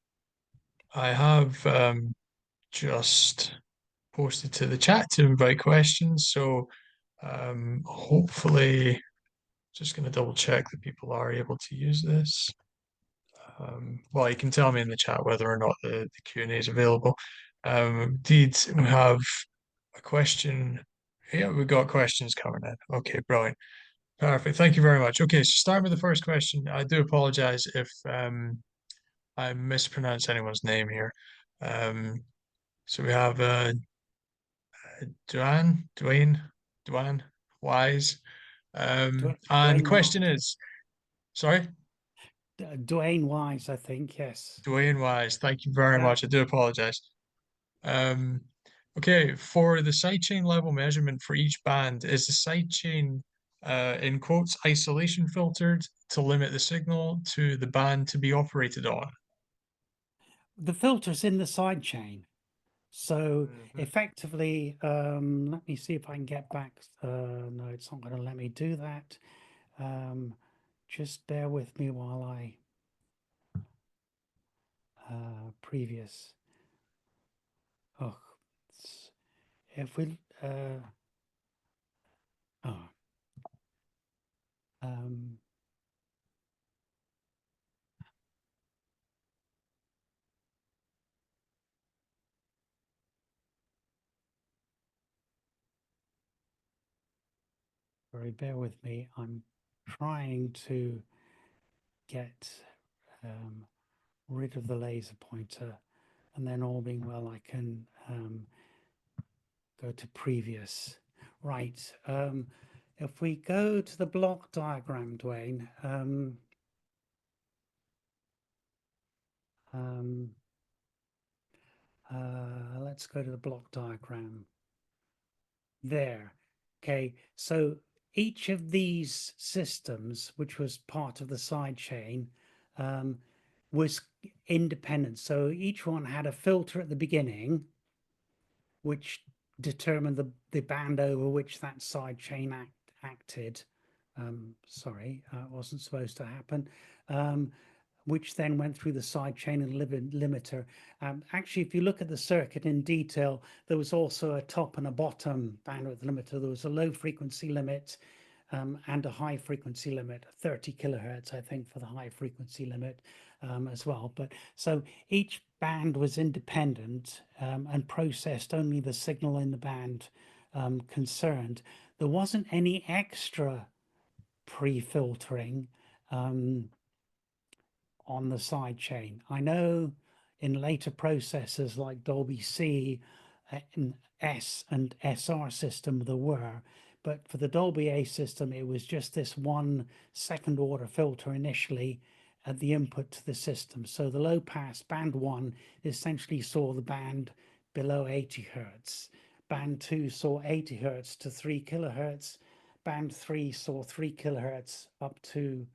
A: I have just posted to the chat to invite questions. So hopefully, just going to double check that people are able to use this. Well, you can tell me in the chat whether or not the Q&A is available. Indeed, we have a question. Yeah, we've got questions coming in. Okay, brilliant. Perfect. Thank you very much. Okay, so start with the first question. I do apologize if I mispronounce anyone's name here. So we have Dwayne Wise. And the
B: Dwayne
A: question
B: Wise.
A: is, sorry?
B: Dwayne Wise, I think, yes.
A: Dwayne Wise. Thank you very
B: Yeah.
A: much. I do apologize. Okay, for the sidechain level measurement for each band, is the sidechain in quotes isolation filtered to limit the signal to the band to be operated on?
B: The filter's in the sidechain. So
A: Mhm.
B: effectively, let me see if I can get back. No, it's not going to let me do that. Just bear with me while I previous. Oh, if we oh, um, sorry, bear with me. I'm trying to get rid of the laser pointer, and then all being well, I can go to previous. Right. If we go to the block diagram, Dwayne, um, let's go to the block diagram there. Okay, so each of these systems, which was part of the sidechain, was independent. So each one had a filter at the beginning, which determined the band over which that sidechain acted. Sorry, it wasn't supposed to happen. Which then went through the sidechain and limiter. Actually, if you look at the circuit in detail, there was also a top and a bottom bandwidth limiter. There was a low frequency limit and a high frequency limit, 30 kilohertz, I think, for the high frequency limit as well. But so each band was independent and processed only the signal in the band concerned. There wasn't any extra pre-filtering on the side chain. I know in later processors like Dolby C, S and SR system there were, but for the Dolby A system, it was just this one second order filter initially at the input to the system. So the low pass band one essentially saw the band below 80 hertz. Band two saw 80 hertz to 3 kilohertz. Band three saw 3 kilohertz up to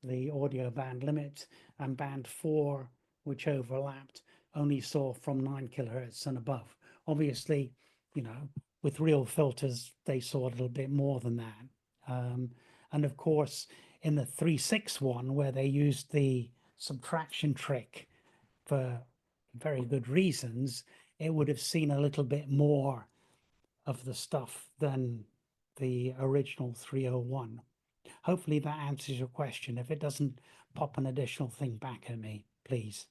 B: the audio band limit, and band four, which overlapped, only saw from 9 kilohertz and above. Obviously, you know, with real filters, they saw a little bit more than that. And of course, in the 361, where they used the subtraction trick for very good reasons, it would have seen a little bit more of the stuff than the original 301. Hopefully that answers your question. If it doesn't, pop an additional thing back at me, please.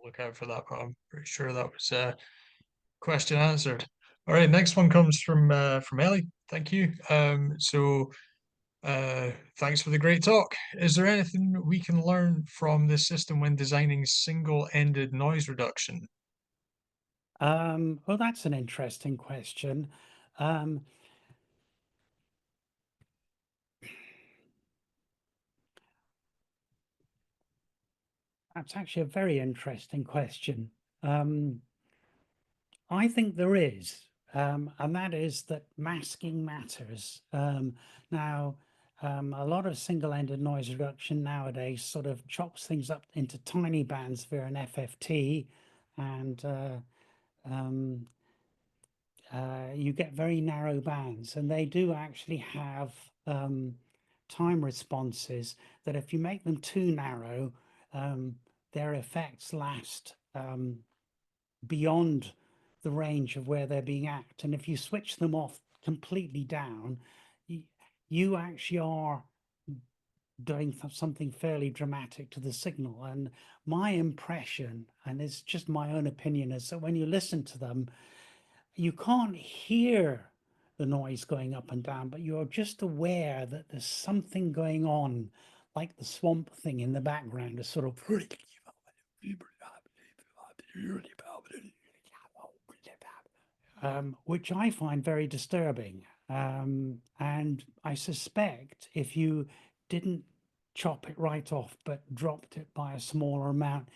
A: Look out for that, but I'm pretty sure that was question answered. All right, next one comes from Ellie. Thank you. Thanks for the great talk. Is there anything we can learn from this system when designing single-ended noise reduction?
B: Well, that's an interesting question. Um, that's actually a very interesting question. I think there is, and that is that masking matters. Now, a lot of single-ended noise reduction nowadays sort of chops things up into tiny bands via an FFT, and you get very narrow bands, and they do actually have time responses that if you make them too narrow, their effects last beyond the range of where they're being at. And if you switch them off completely down, you actually are doing something fairly dramatic to the signal. And my impression, and it's just my own opinion, is that when you listen to them, you can't hear the noise going up and down, but you're just aware that there's something going on, like the swamp thing in the background is sort of which I find very disturbing. And I suspect if you didn't chop it right off, but dropped it by a smaller amount,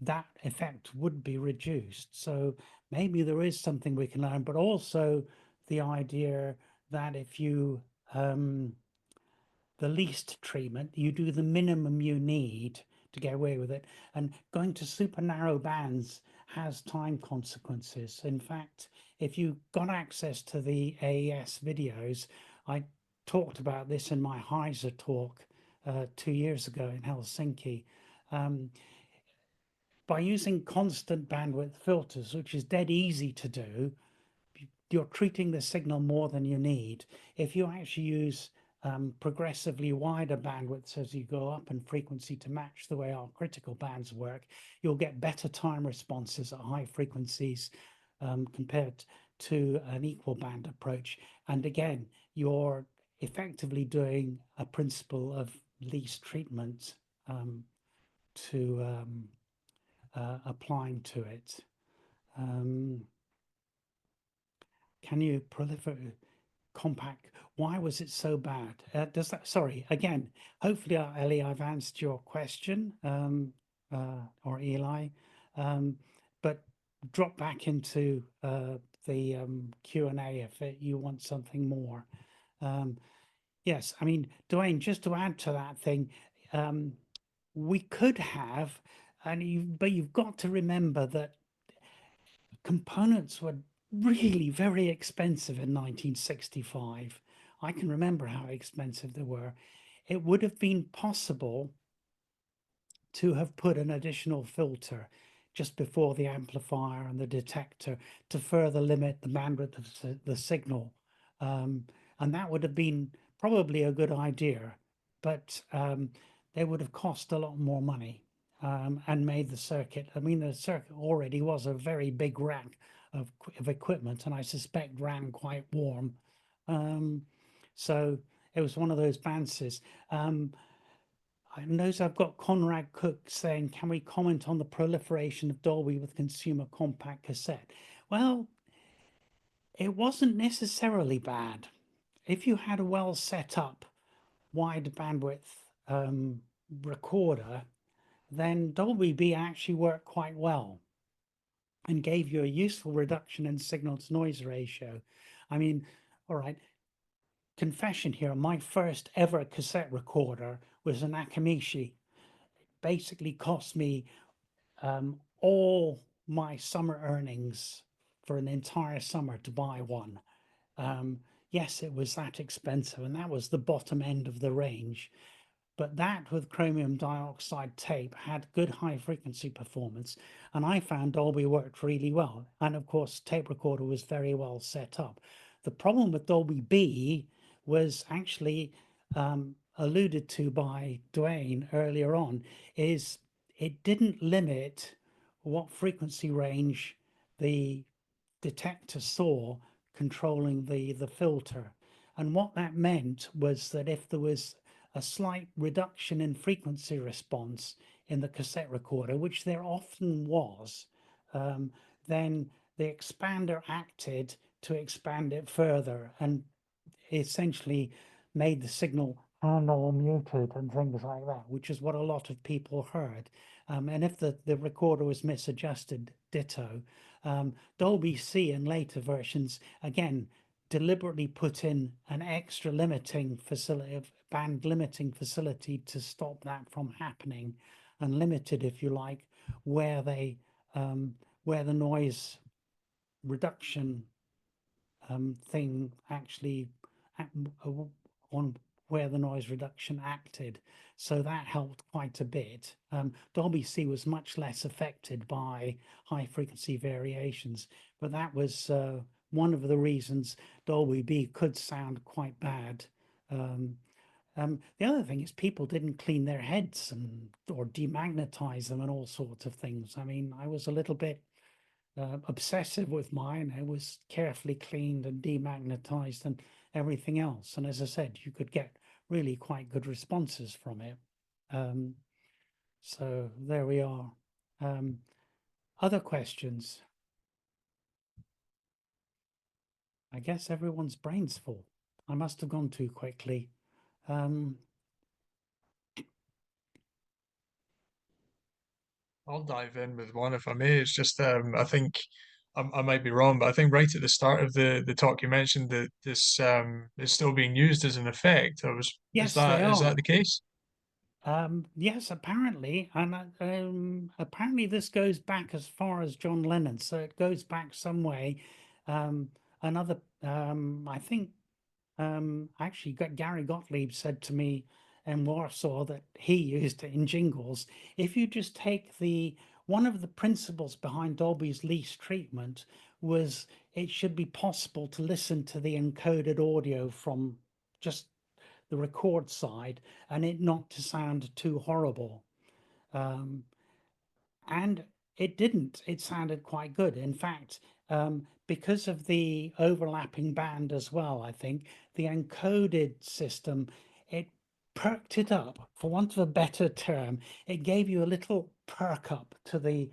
B: that effect would be reduced. So maybe there is something we can learn, but also the idea that if you the least treatment, you do the minimum you need to get away with it. And going to super narrow bands has time consequences. In fact, if you got access to the AES videos, I talked about this in my HiSA talk 2 years ago in Helsinki. By using constant bandwidth filters, which is dead easy to do, you're treating the signal more than you need. If you actually use progressively wider bandwidths as you go up in frequency to match the way our critical bands work, you'll get better time responses at high frequencies compared to an equal band approach. And again, you're effectively doing a principle of least treatment to applying to it. Can you proliferate compact? Why was it so bad? Does that, sorry, again, hopefully, Ellie, I've answered your question, or Eli, but drop back into the Q&A if you want something more. Yes, I mean, Dwayne, just to add to that thing, we could have, but you've got to remember that components were really very expensive in 1965. I can remember how expensive they were. It would have been possible to have put an additional filter just before the amplifier and the detector to further limit the bandwidth of the signal. And that would have been probably a good idea, but they would have cost a lot more money and made the circuit. I mean, the circuit already was a very big rack of equipment, and I suspect ran quite warm. So it was one of those bounces. I notice I've got Conrad Cook saying, can we comment on the proliferation of Dolby with consumer compact cassette? Well, it wasn't necessarily bad. If you had a well set up wide bandwidth recorder, then Dolby B actually worked quite well and gave you a useful reduction in signal to noise ratio. I mean, all right, confession here, my first ever cassette recorder was an Akamishi. Basically cost me all my summer earnings for an entire summer to buy one. Yes, it was that expensive, and that was the bottom end of the range. But that with chromium dioxide tape had good high frequency performance, and I found Dolby worked really well. And of course, tape recorder was very well set up. The problem with Dolby B was actually alluded to by Dwayne earlier on, is it didn't limit what frequency range the detector saw controlling the filter. And what that meant was that if there was a slight reduction in frequency response in the cassette recorder, which there often was, then the expander acted to expand it further and essentially made the signal handle muted and things like that, which is what a lot of people heard. And if the recorder was misadjusted, ditto. Dolby C in later versions, again, deliberately put in an extra limiting facility, band limiting facility to stop that from happening, and limited, if you like, where they where the noise reduction thing actually on where the noise reduction acted. So that helped quite a bit. Dolby C was much less affected by high frequency variations, but that was one of the reasons Dolby B could sound quite bad. The other thing is people didn't clean their heads or demagnetize them and all sorts of things. I mean, I was a little bit obsessive with mine. It was carefully cleaned and demagnetized and everything else. And as I said, you could get really quite good responses from it. So there we are. Other questions? I guess everyone's brain's full. I must have gone too quickly.
A: I'll dive in with one if I may. It's just I think I might be wrong, but I think right at the start of the talk you mentioned that this is still being used as an effect. I was
B: Yes, they
A: is that
B: are.
A: the case?
B: Yes, apparently, and apparently this goes back as far as John Lennon, so it goes back some way. Um, another, I think, actually, Gary Gottlieb said to me in Warsaw that he used it in jingles. If you just take one of the principles behind Dolby's lease treatment was it should be possible to listen to the encoded audio from just the record side and it not to sound too horrible. Um, and it didn't. It sounded quite good. In fact, because of the overlapping band as well, I think the encoded system, it perked it up, for want of a better term. It gave you a little perk up to the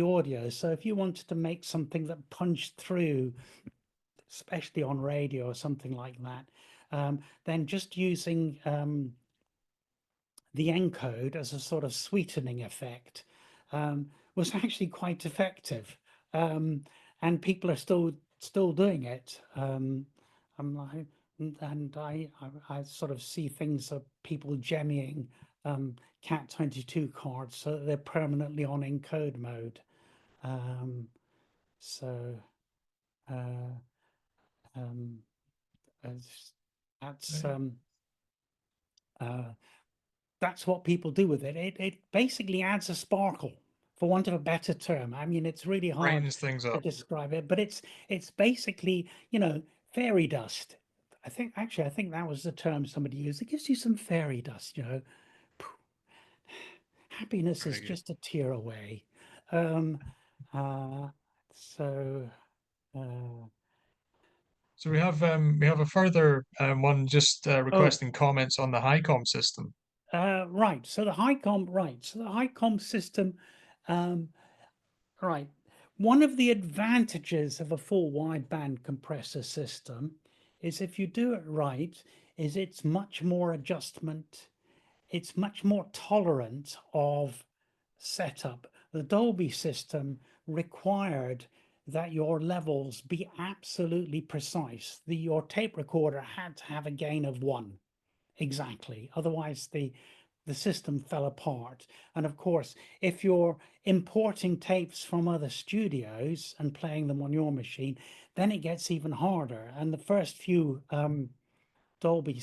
B: audio. So if you wanted to make something that punched through, especially on radio or something like that, then just using the encode as a sort of sweetening effect was actually quite effective, and people are still doing it. I'm like, and I sort of see things of people jamming Cat22 cards so that they're permanently on encode mode. Um, so uh, um, that's
A: Right.
B: uh, that's what people do with it. It basically adds a sparkle, for want of a better term. I mean, it's really hard
A: Brightens things
B: to
A: up.
B: describe it, but it's basically, fairy dust. I think that was the term somebody used. It gives you some fairy dust. Happiness is
A: Very good.
B: just a tear away. Um, uh, so, uh,
A: So we have a further one just
B: oh,
A: requesting comments on the HighCom system.
B: right. So the HighCom system, um, right. One of the advantages of a full wideband compressor system is if you do it right, is it's much more adjustment, it's much more tolerant of setup. The Dolby system required that your levels be absolutely precise. Your tape recorder had to have a gain of 1 exactly. Otherwise, the system fell apart. And of course, if you're importing tapes from other studios and playing them on your machine, then it gets even harder. And the first few Dolby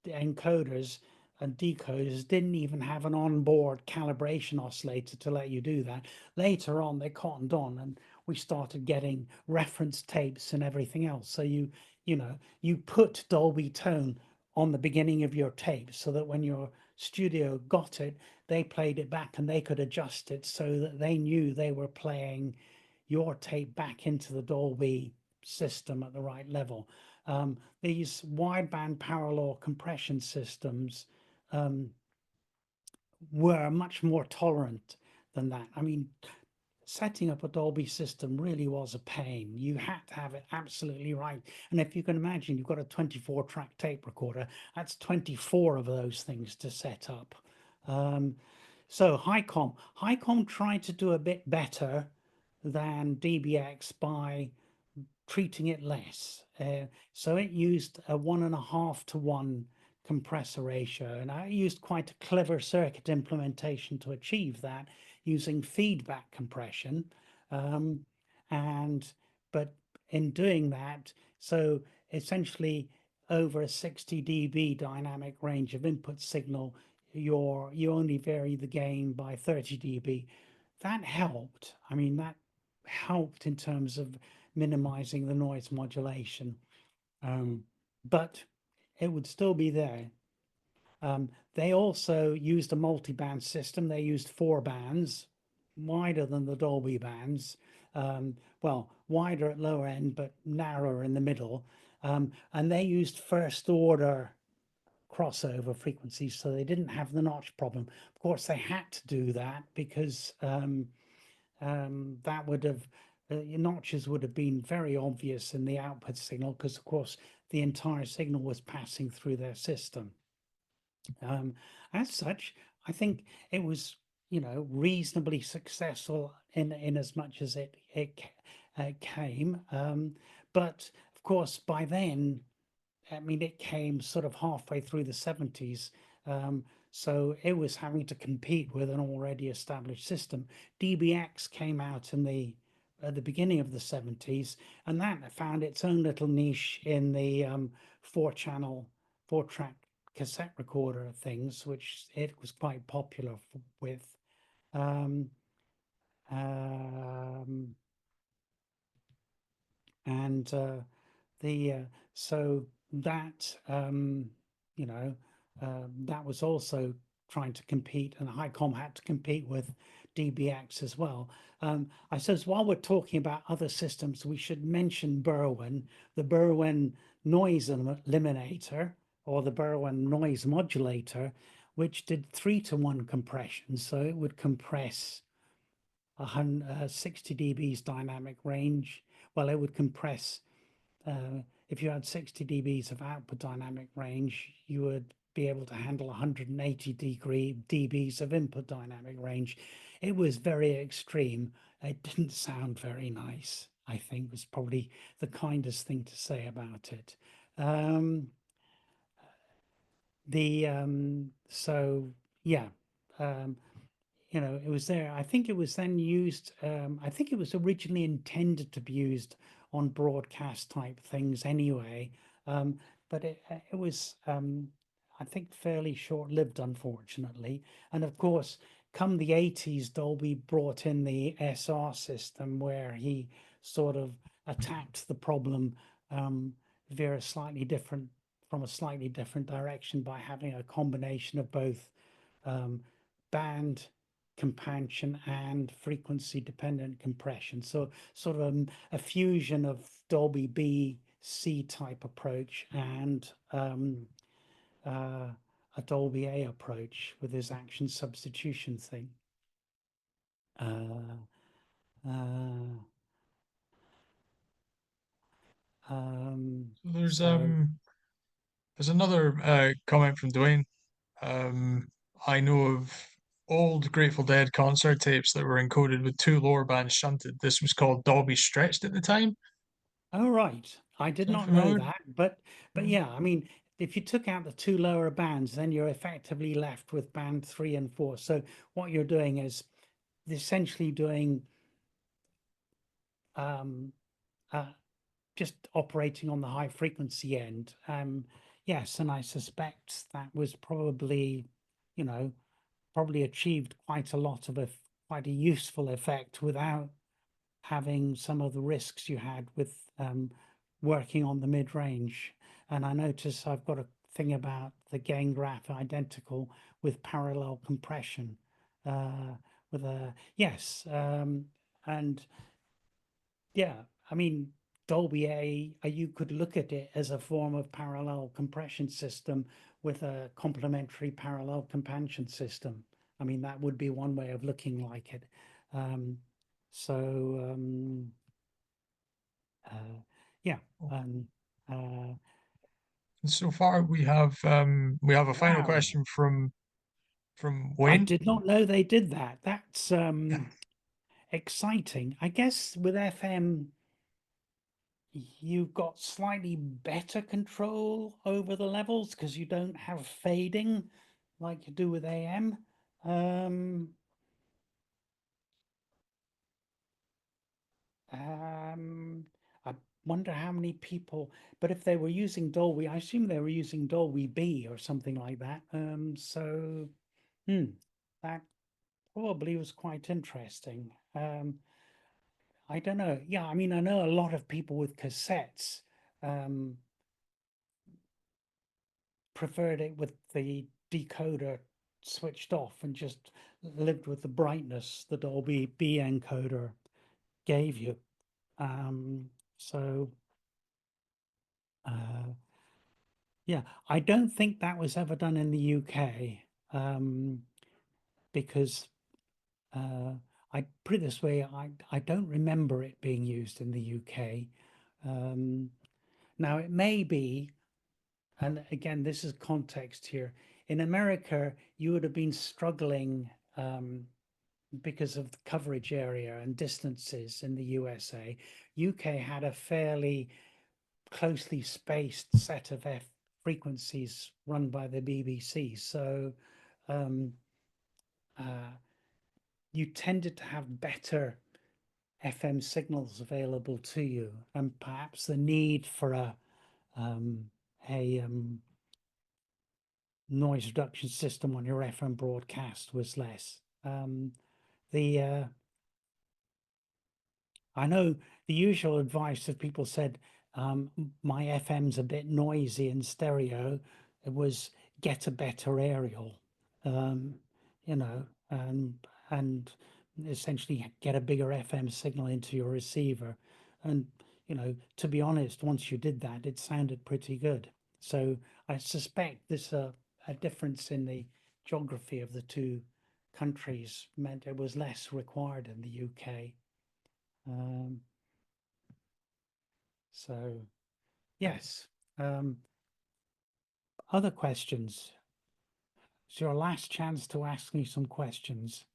B: encoders and decoders didn't even have an onboard calibration oscillator to let you do that. Later on, they cottoned on and we started getting reference tapes and everything else. So you put Dolby tone on the beginning of your tape so that when your studio got it, they played it back and they could adjust it so that they knew they were playing your tape back into the Dolby system at the right level. These wideband parallel compression systems um, were much more tolerant than that. I mean, setting up a Dolby system really was a pain. You had to have it absolutely right. And if you can imagine, you've got a 24-track tape recorder, that's 24 of those things to set up. So HighCom tried to do a bit better than DBX by treating it less. So it used a 1.5 to 1 compressor ratio, and I used quite a clever circuit implementation to achieve that using feedback compression. Um, and but in doing that, so essentially over a 60 dB dynamic range of input signal, you only vary the gain by 30 dB. That helped. I mean, that helped in terms of minimizing the noise modulation, um, but it would still be there. They also used a multi-band system. They used 4 bands, wider than the Dolby bands. Well, wider at lower end, but narrower in the middle. And they used first order crossover frequencies, so they didn't have the notch problem. Of course, they had to do that because that would have notches would have been very obvious in the output signal because, of course, the entire signal was passing through their system. Um, as such, I think it was reasonably successful in as much as it came. But of course, by then, I mean, it came sort of halfway through the 70s. So it was having to compete with an already established system. DBX came out at the beginning of the 70s, and that found its own little niche in the four-track cassette recorder things, which it was quite popular with. Um, um, and the so that that was also trying to compete, and HighCom had to compete with DBX as well. I suppose while we're talking about other systems, we should mention Berwyn, the Berwyn noise eliminator, or the Berwyn noise modulator, which did 3-to-1 compression. So it would compress 60 dBs dynamic range. Well, it would compress, if you had 60 dBs of output dynamic range, you would be able to handle 180 dBs of input dynamic range. It was very extreme. It didn't sound very nice, I think was probably the kindest thing to say about it. So yeah, it was there. I think it was then used, I think it was originally intended to be used on broadcast type things anyway. But it was, I think, fairly short lived, unfortunately. And of course, come the 80s, Dolby brought in the SR system where he sort of attacked the problem via from a slightly different direction by having a combination of both band compression and frequency dependent compression. So sort of a fusion of Dolby B C type approach and a Dolby A approach with his action substitution thing. Uh, uh,
A: There's
B: so
A: there's another comment from Dwayne. Um, I know of old Grateful Dead concert tapes that were encoded with two lower bands shunted. This was called Dolby Stretched at the time.
B: oh right, I did
A: Sound
B: not know
A: familiar?
B: that, but
A: No.
B: yeah, I mean, if you took out the two lower bands, then you're effectively left with band 3 and 4. So what you're doing is essentially doing um, uh, just operating on the high frequency end. Yes, and I suspect that was probably, probably achieved quite a lot of quite a useful effect without having some of the risks you had with working on the mid range. And I notice I've got a thing about the gain graph identical with parallel compression. With a yes, and yeah, I mean, Dolby A, you could look at it as a form of parallel compression system with a complementary parallel compression system. I mean, that would be one way of looking like it. Um, so, yeah. Um, uh,
A: And so far we have a final
B: wow.
A: question from
B: I
A: Wayne.
B: did not know they did that. That's exciting. I guess with FM, you've got slightly better control over the levels because you don't have fading like you do with AM. Um, I wonder how many people, but if they were using Dolby, I assume they were using Dolby B or something like that. Hmm, that probably was quite interesting. I don't know. Yeah, I mean, I know a lot of people with cassettes. Um, preferred it with the decoder switched off and just lived with the brightness the Dolby B encoder gave you. So uh, yeah, I don't think that was ever done in the UK because I put it this way, I don't remember it being used in the UK. Now it may be, and again, this is context here. In America, you would have been struggling because of the coverage area and distances in the USA, UK had a fairly closely spaced set of frequencies run by the BBC. So um, you tended to have better FM signals available to you, and perhaps the need for um, a noise reduction system on your FM broadcast was less. The I know the usual advice if people said my FM's a bit noisy in stereo, it was get a better aerial, um, you know, and essentially get a bigger FM signal into your receiver. And, you know, to be honest, once you did that, it sounded pretty good. So I suspect this a difference in the geography of the two countries meant it was less required in the UK. Um, so yes. Other questions? It's your last chance to ask me some questions.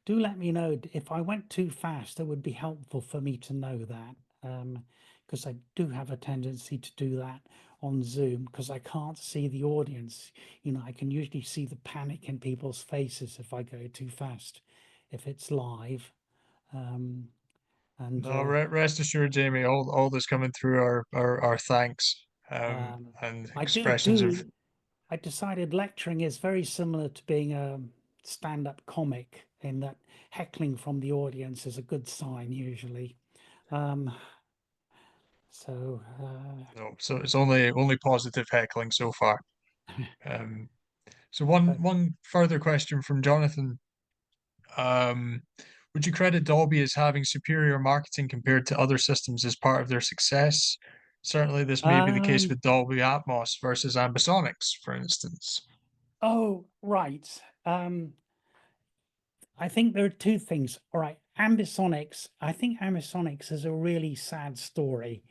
B: Do let me know if I went too fast. It would be helpful for me to know that, because I do have a tendency to do that on Zoom because I can't see the audience. You know, I can usually see the panic in people's faces if I go too fast, if it's live. And
A: No, rest assured, Jamie, all that's coming through are thanks
B: um,
A: and
B: I
A: expressions of
B: I decided lecturing is very similar to being a stand-up comic in that heckling from the audience is a good sign usually. Um,
A: no, so it's only positive heckling so far. Um, so
B: but
A: one further question from Jonathan. Um, would you credit Dolby as having superior marketing compared to other systems as part of their success? Certainly, this may be the case
B: um,
A: with Dolby Atmos versus Ambisonics, for instance.
B: oh right. I think there are two things. All right, Ambisonics. I think Ambisonics is a really sad story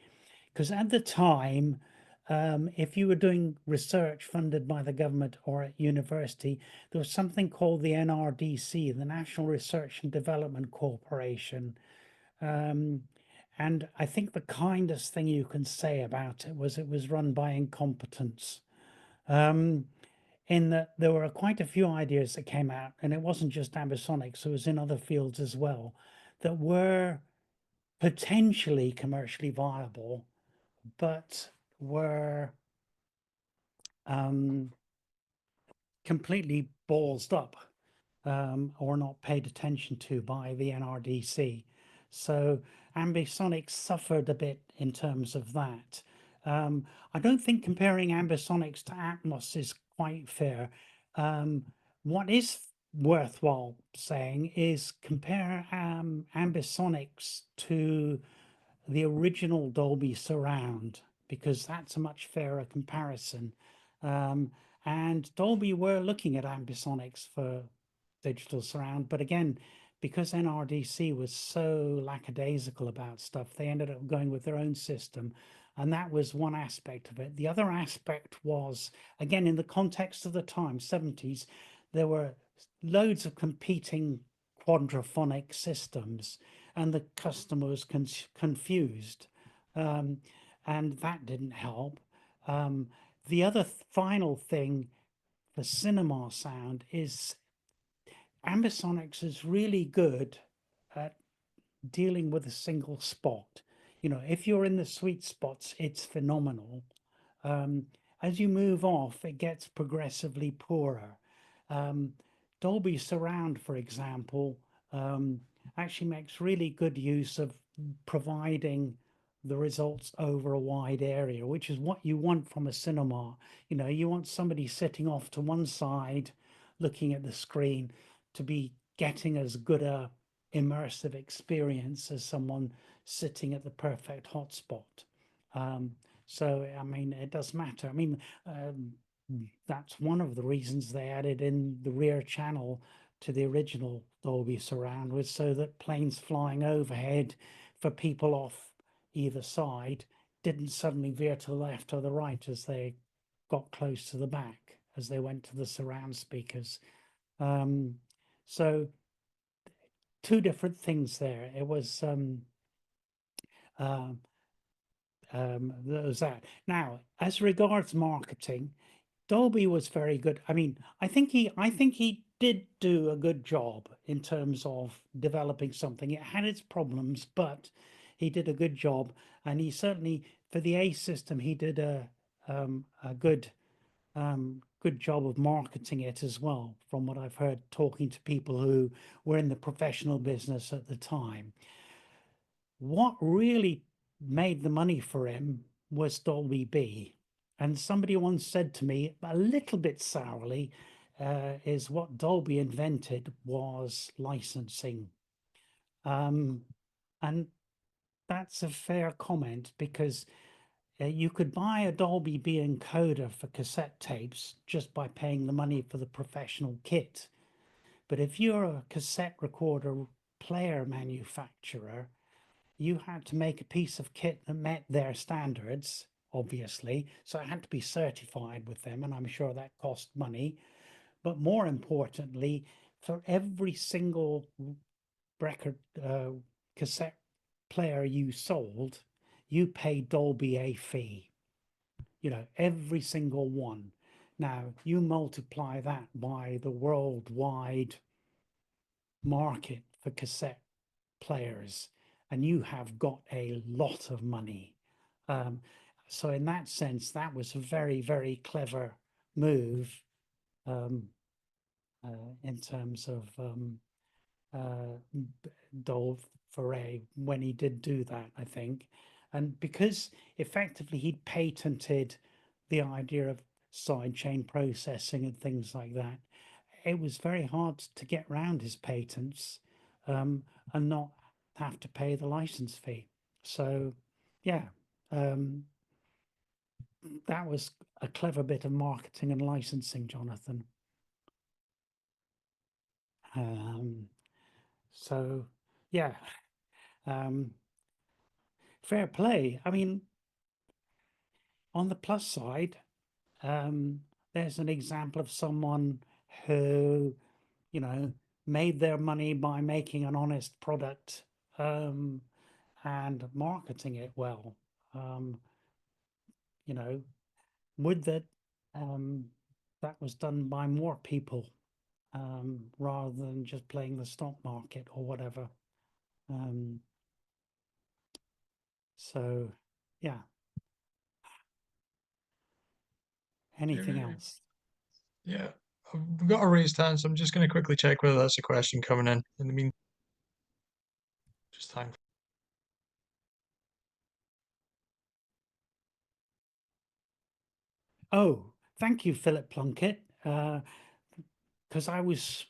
B: because at the time, if you were doing research funded by the government or at university, there was something called the NRDC, the National Research and Development Corporation. Um, and I think the kindest thing you can say about it was run by incompetence. Um, in that there were quite a few ideas that came out, and it wasn't just ambisonics, it was in other fields as well, that were potentially commercially viable, but were completely ballsed up or not paid attention to by the NRDC. So ambisonics suffered a bit in terms of that. I don't think comparing ambisonics to Atmos is quite fair. What is worthwhile saying is compare ambisonics to the original Dolby Surround, because that's a much fairer comparison. Um, and Dolby were looking at ambisonics for digital surround, but again, because NRDC was so lackadaisical about stuff, they ended up going with their own system. And that was one aspect of it. The other aspect was, again, in the context of the time, 70s, there were loads of competing quadraphonic systems and the customer was confused. Um, and that didn't help. The other final thing for cinema sound is ambisonics is really good at dealing with a single spot. You know, if you're in the sweet spots, it's phenomenal. Um, as you move off, it gets progressively poorer. Um, Dolby Surround, for example, actually makes really good use of providing the results over a wide area, which is what you want from a cinema. You know, you want somebody sitting off to one side, looking at the screen, to be getting as good a immersive experience as someone sitting at the perfect hotspot. Um, so, I mean, it does matter. I mean, that's one of the reasons they added in the rear channel to the original Dolby Surround, was so that planes flying overhead for people off either side didn't suddenly veer to the left or the right as they got close to the back, as they went to the surround speakers. So two different things there. It was there was that. Now, as regards marketing, Dolby was very good. I mean, I think he did do a good job in terms of developing something. It had its problems, but he did a good job, and he certainly, for the A system, he did a good good job of marketing it as well, from what I've heard talking to people who were in the professional business at the time. What really made the money for him was Dolby B. And somebody once said to me, a little bit sourly, is what Dolby invented was licensing. And that's a fair comment, because you could buy a Dolby B encoder for cassette tapes just by paying the money for the professional kit. But if you're a cassette recorder player manufacturer, you had to make a piece of kit that met their standards, obviously. So it had to be certified with them, and I'm sure that cost money. But more importantly, for every single record cassette player you sold, you paid Dolby A fee, you know, every single one. Now, you multiply that by the worldwide market for cassette players, and you have got a lot of money. So in that sense, that was a very, very clever move um, in terms of Dole Foray when he did do that, I think. And because effectively he'd patented the idea of sidechain processing and things like that, it was very hard to get around his patents and not have to pay the license fee. So, yeah, that was a clever bit of marketing and licensing, Jonathan. So, yeah, fair play. I mean, on the plus side, there's an example of someone who, you know, made their money by making an honest product and marketing it well. You know, would that that was done by more people rather than just playing the stock market or whatever. So, yeah. Anything else?
A: Yeah, we've got a raised hand, so I'm just going to quickly check whether that's a question coming in. In the meantime, just thank.
B: Oh, thank you, Philip Plunkett. Because I was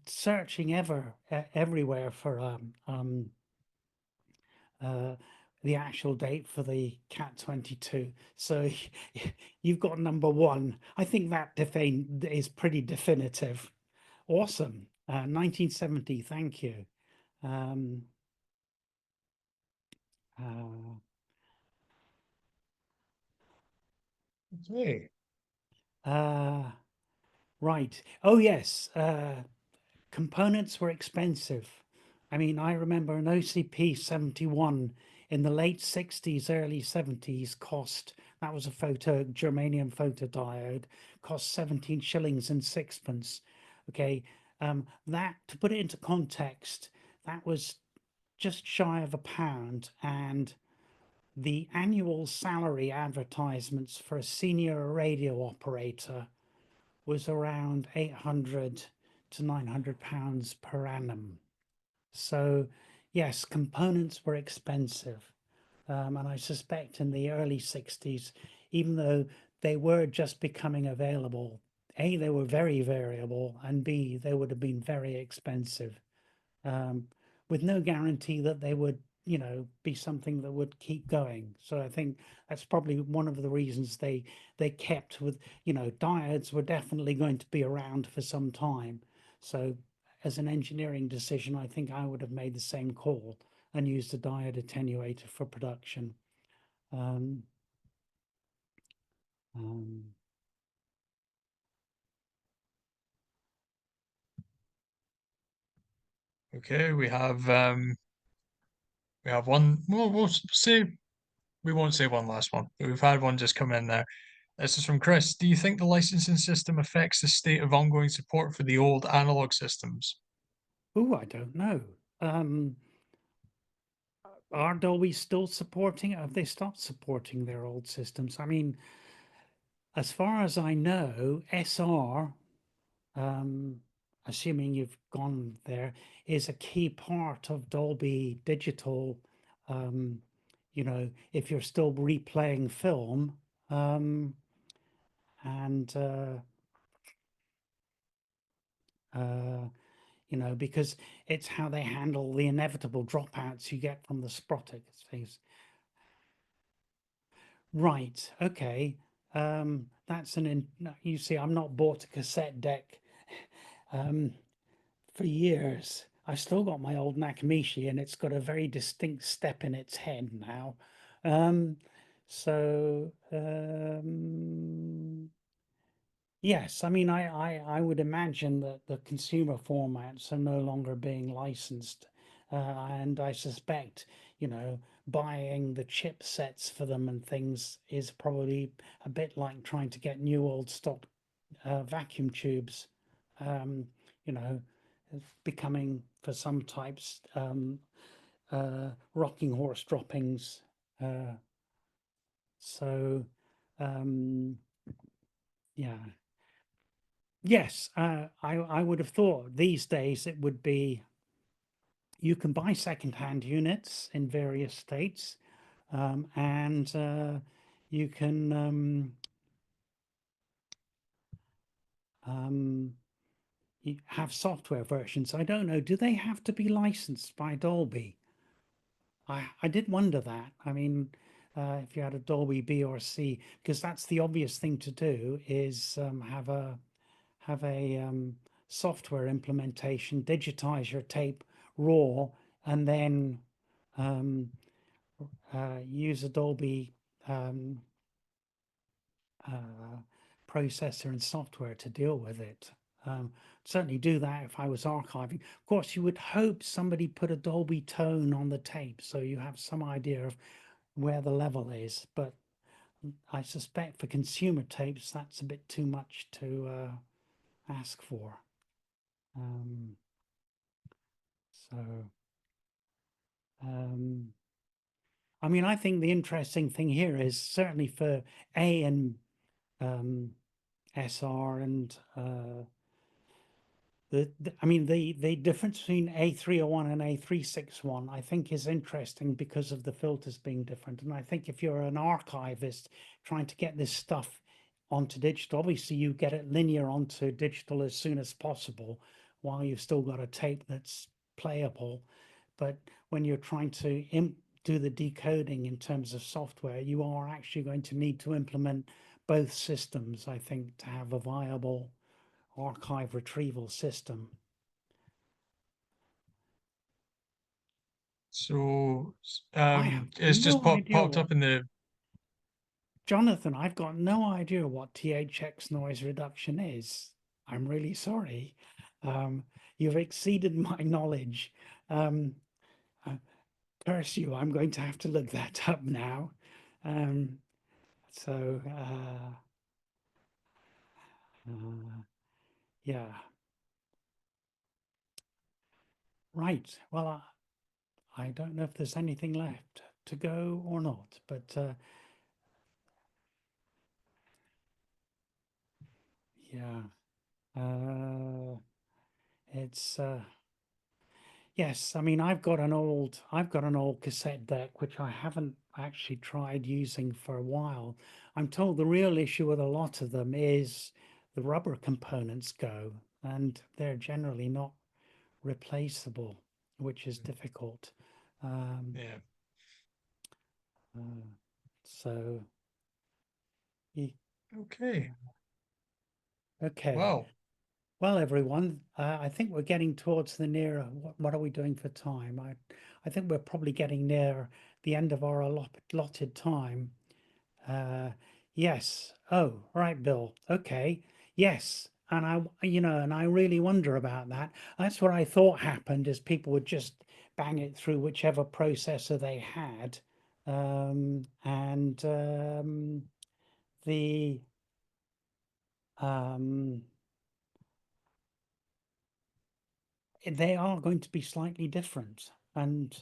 B: searching everywhere for the actual date for the Cat 22. So you've got number one. I think that is pretty definitive. Awesome. 1970. Thank you.
A: Okay.
B: Right. Oh yes. Components were expensive. I mean, I remember an OCP 71 in the late 60s, early 70s cost, that was a germanium photodiode, cost 17 shillings and sixpence. Okay, that, to put it into context, that was just shy of £1, and the annual salary advertisements for a senior radio operator was around 800 to 900 pounds per annum. So yes, components were expensive. And I suspect in the early 60s, even though they were just becoming available, A, they were very variable, and B, they would have been very expensive, with no guarantee that they would, you know, be something that would keep going. So I think that's probably one of the reasons they kept with, you know, diodes were definitely going to be around for some time. So as an engineering decision, I think I would have made the same call and used a diode attenuator for production. Um, um,
A: Okay, we have one. Well, we'll say we won't say one last one, but we've had one just come in now. This is from Chris. Do you think the licensing system affects the state of ongoing support for the old analog systems?
B: Oh, I don't know. Are Dolby still supporting it? Have they stopped supporting their old systems? I mean, as far as I know, SR, assuming you've gone there, is a key part of Dolby Digital. Um, you know, if you're still replaying film, and uh, you know, because it's how they handle the inevitable dropouts you get from the Sprotic things. Right. Okay. That's you see, I'm not bought a cassette deck for years. I've still got my old Nakamichi and it's got a very distinct step in its head now. Um, so yes, I mean, I would imagine that the consumer formats are no longer being licensed. And I suspect, you know, buying the chipsets for them and things is probably a bit like trying to get new old stock vacuum tubes. Um, you know, becoming for some types rocking horse droppings. Uh, so, um, yeah. Yes, I would have thought these days it would be you can buy second-hand units in various states, and you can have software versions. I don't know, do they have to be licensed by Dolby? I did wonder that. I mean, if you had a Dolby B or C, because that's the obvious thing to do is have a software implementation, digitize your tape raw, and then um, use a Dolby um, processor and software to deal with it. Certainly do that if I was archiving. Of course, you would hope somebody put a Dolby tone on the tape so you have some idea of where the level is. But I suspect for consumer tapes, that's a bit too much to ask for. Um, so, I mean, I think the interesting thing here is certainly for A and SR and I mean the difference between A301 and A361 I think is interesting because of the filters being different. And I think if you're an archivist trying to get this stuff onto digital, obviously you get it linear onto digital as soon as possible while you've still got a tape that's playable. But when you're trying to do the decoding in terms of software, you are actually going to need to implement both systems, I think, to have a viable archive retrieval system.
A: So
B: I have
A: it's just
B: no idea
A: popped
B: what,
A: up in the
B: Jonathan, I've got no idea what THX noise reduction is. I'm really sorry. Um, you've exceeded my knowledge. Um, curse you, I'm going to have to look that up now. Um, so, yeah, right. Well, I don't know if there's anything left to go or not, but yeah, it's yes. I mean, I've got an old cassette deck which I haven't actually tried using for a while. I'm told the real issue with a lot of them is the rubber components go, and they're generally not replaceable, which is difficult. Um,
A: yeah.
B: uh, so,
A: Okay.
B: okay.
A: Well,
B: Well, everyone, I think we're getting towards the near. What are we doing for time? I think we're probably getting near the end of our allotted time. Uh, yes. Oh, right, Bill. Okay. Yes. and I really wonder about that. That's what I thought happened, is people would just bang it through whichever processor they had. And the um, they are going to be slightly different. And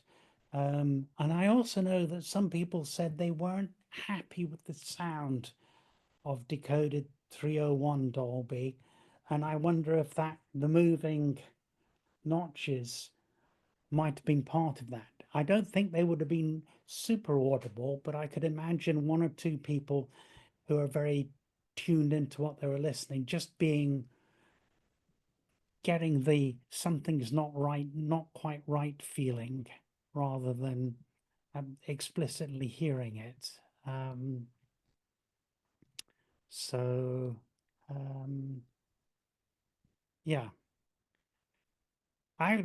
B: I also know that some people said they weren't happy with the sound of decoded 301 Dolby. And I wonder if that the moving notches might have been part of that. I don't think they would have been super audible, but I could imagine one or two people who are very tuned into what they were listening, just getting the something's not right, not quite right feeling, rather than explicitly hearing it. So, yeah, I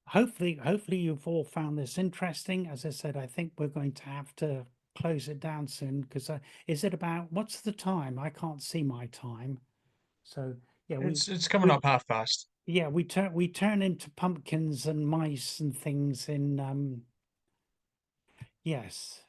B: hopefully you've all found this interesting. As I said, I think we're going to have to close it down soon, because is it about, what's the time? I can't see my time. So yeah,
A: It's coming
B: we
A: up 1:30.
B: yeah, we turn into pumpkins and mice and things in yes.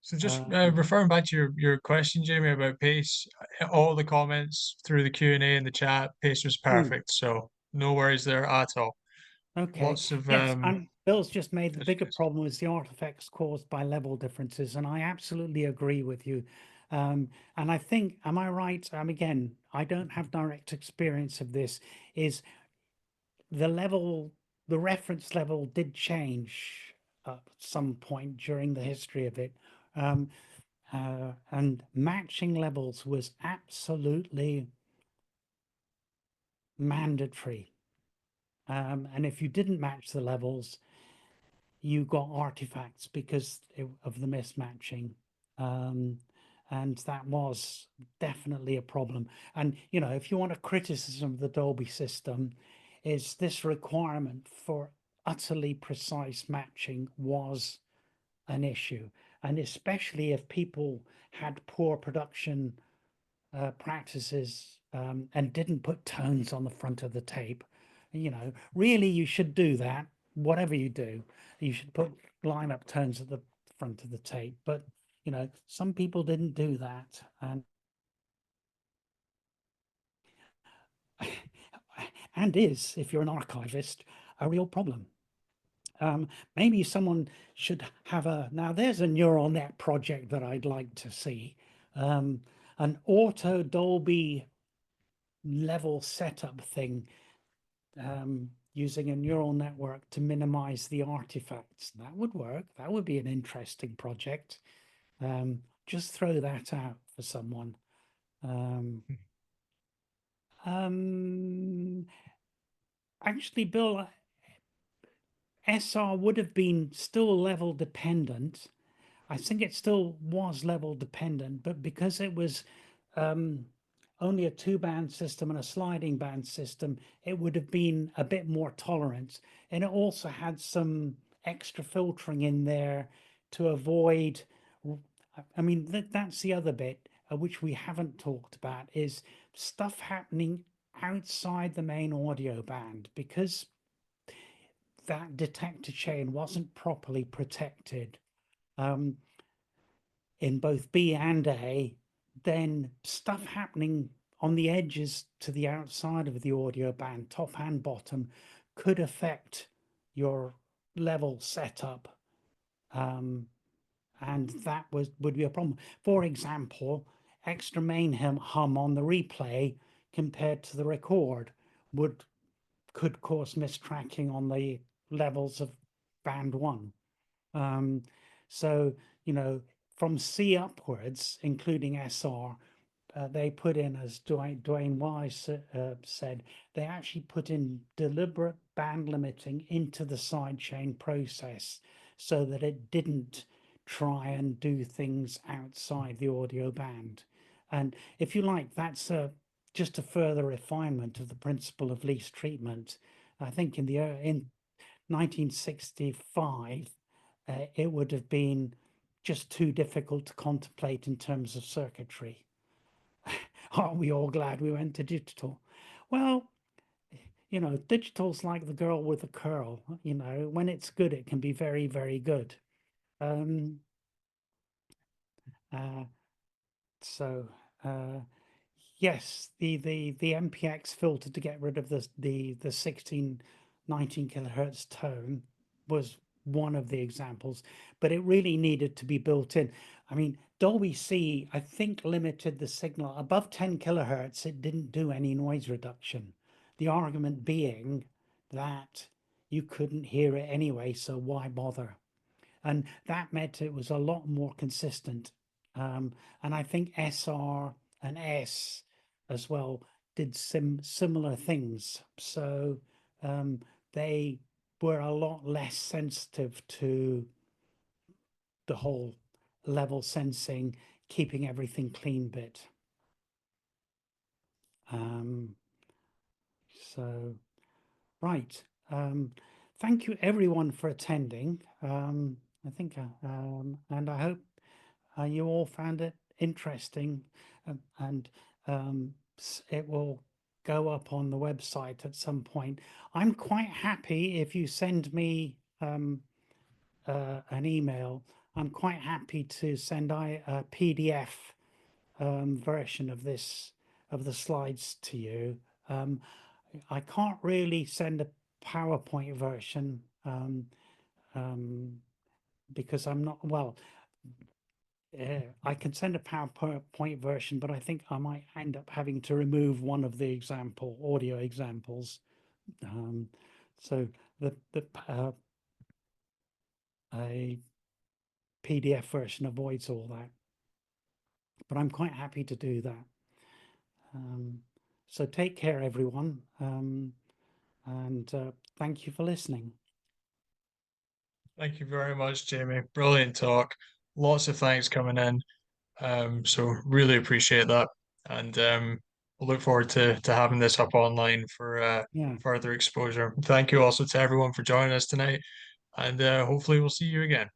A: So just
B: Um,
A: referring back to your question, Jamie, about pace, all the comments through the Q&A and the chat, pace was
B: mm,
A: perfect. So no worries there at all.
B: okay.
A: Lots of
B: Yes, and Bill's just made the bigger
A: education.
B: problem is the artifacts caused by level differences, and I absolutely agree with you. And I think, am I right? Again, I don't have direct experience of this. Is the level, the reference level did change at some point during the history of it. Um, and matching levels was absolutely mandatory. And if you didn't match the levels, you got artifacts because of the mismatching. Um, and that was definitely a problem. And, if you want a criticism of the Dolby system, is this requirement for utterly precise matching was an issue. And especially if people had poor production practices and didn't put tones on the front of the tape. Really, you should do that. Whatever you do, you should put line up tones at the front of the tape. But some people didn't do that, and is, if you're an archivist, a real problem. Maybe someone should have now there's a neural net project that I'd like to see. An auto Dolby level setup thing, using a neural network to minimize the artifacts. That would work. That would be an interesting project. Just throw that out for someone. Um, um, Actually, Bill, SR would have been still level dependent. I think it still was level dependent, but because it was um, only a 2-band system and a sliding band system, it would have been a bit more tolerant. And it also had some extra filtering in there to avoid. I mean, that's the other bit which we haven't talked about, is stuff happening outside the main audio band, because that detector chain wasn't properly protected. Um, in both B and A, then stuff happening on the edges to the outside of the audio band, top and bottom, could affect your level setup. And that would be a problem. For example, extra main hum on the replay compared to the record could cause mistracking on the levels of band one. Um, so, from C upwards, including SR, they put in, as Dwayne Wise said, they actually put in deliberate band limiting into the sidechain process so that it didn't try and do things outside the audio band. And if you like, that's just a further refinement of the principle of least treatment. I think in 1965, it would have been just too difficult to contemplate in terms of circuitry. Aren't we all glad we went to digital? Well, digital's like the girl with the curl. When it's good, it can be very, very good. Um, uh, so yes, the MPX filter to get rid of the 16, 19 kilohertz tone was one of the examples, but it really needed to be built in. I mean, Dolby C, I think, limited the signal above 10 kilohertz. It didn't do any noise reduction. The argument being that you couldn't hear it anyway, so why bother? And that meant it was a lot more consistent. And I think SR and S as well did similar things. So they were a lot less sensitive to the whole level sensing, keeping everything clean bit. Um, so, right. Thank you everyone for attending. I think, and I hope you all found it interesting, and it will go up on the website at some point. I'm quite happy if you send me an email. I'm quite happy to send a PDF version of the slides to you. I can't really send a PowerPoint version because I'm not well. I can send a PowerPoint version, but I think I might end up having to remove one of the audio examples. So a PDF version avoids all that, but I'm quite happy to do that. So take care, everyone, and thank you for listening.
A: Thank you very much, Jamie. Brilliant talk. Lots of thanks coming in. So really appreciate that. And we'll look forward to having this up online for
B: Yeah.
A: further exposure. Thank you also to everyone for joining us tonight. And hopefully we'll see you again.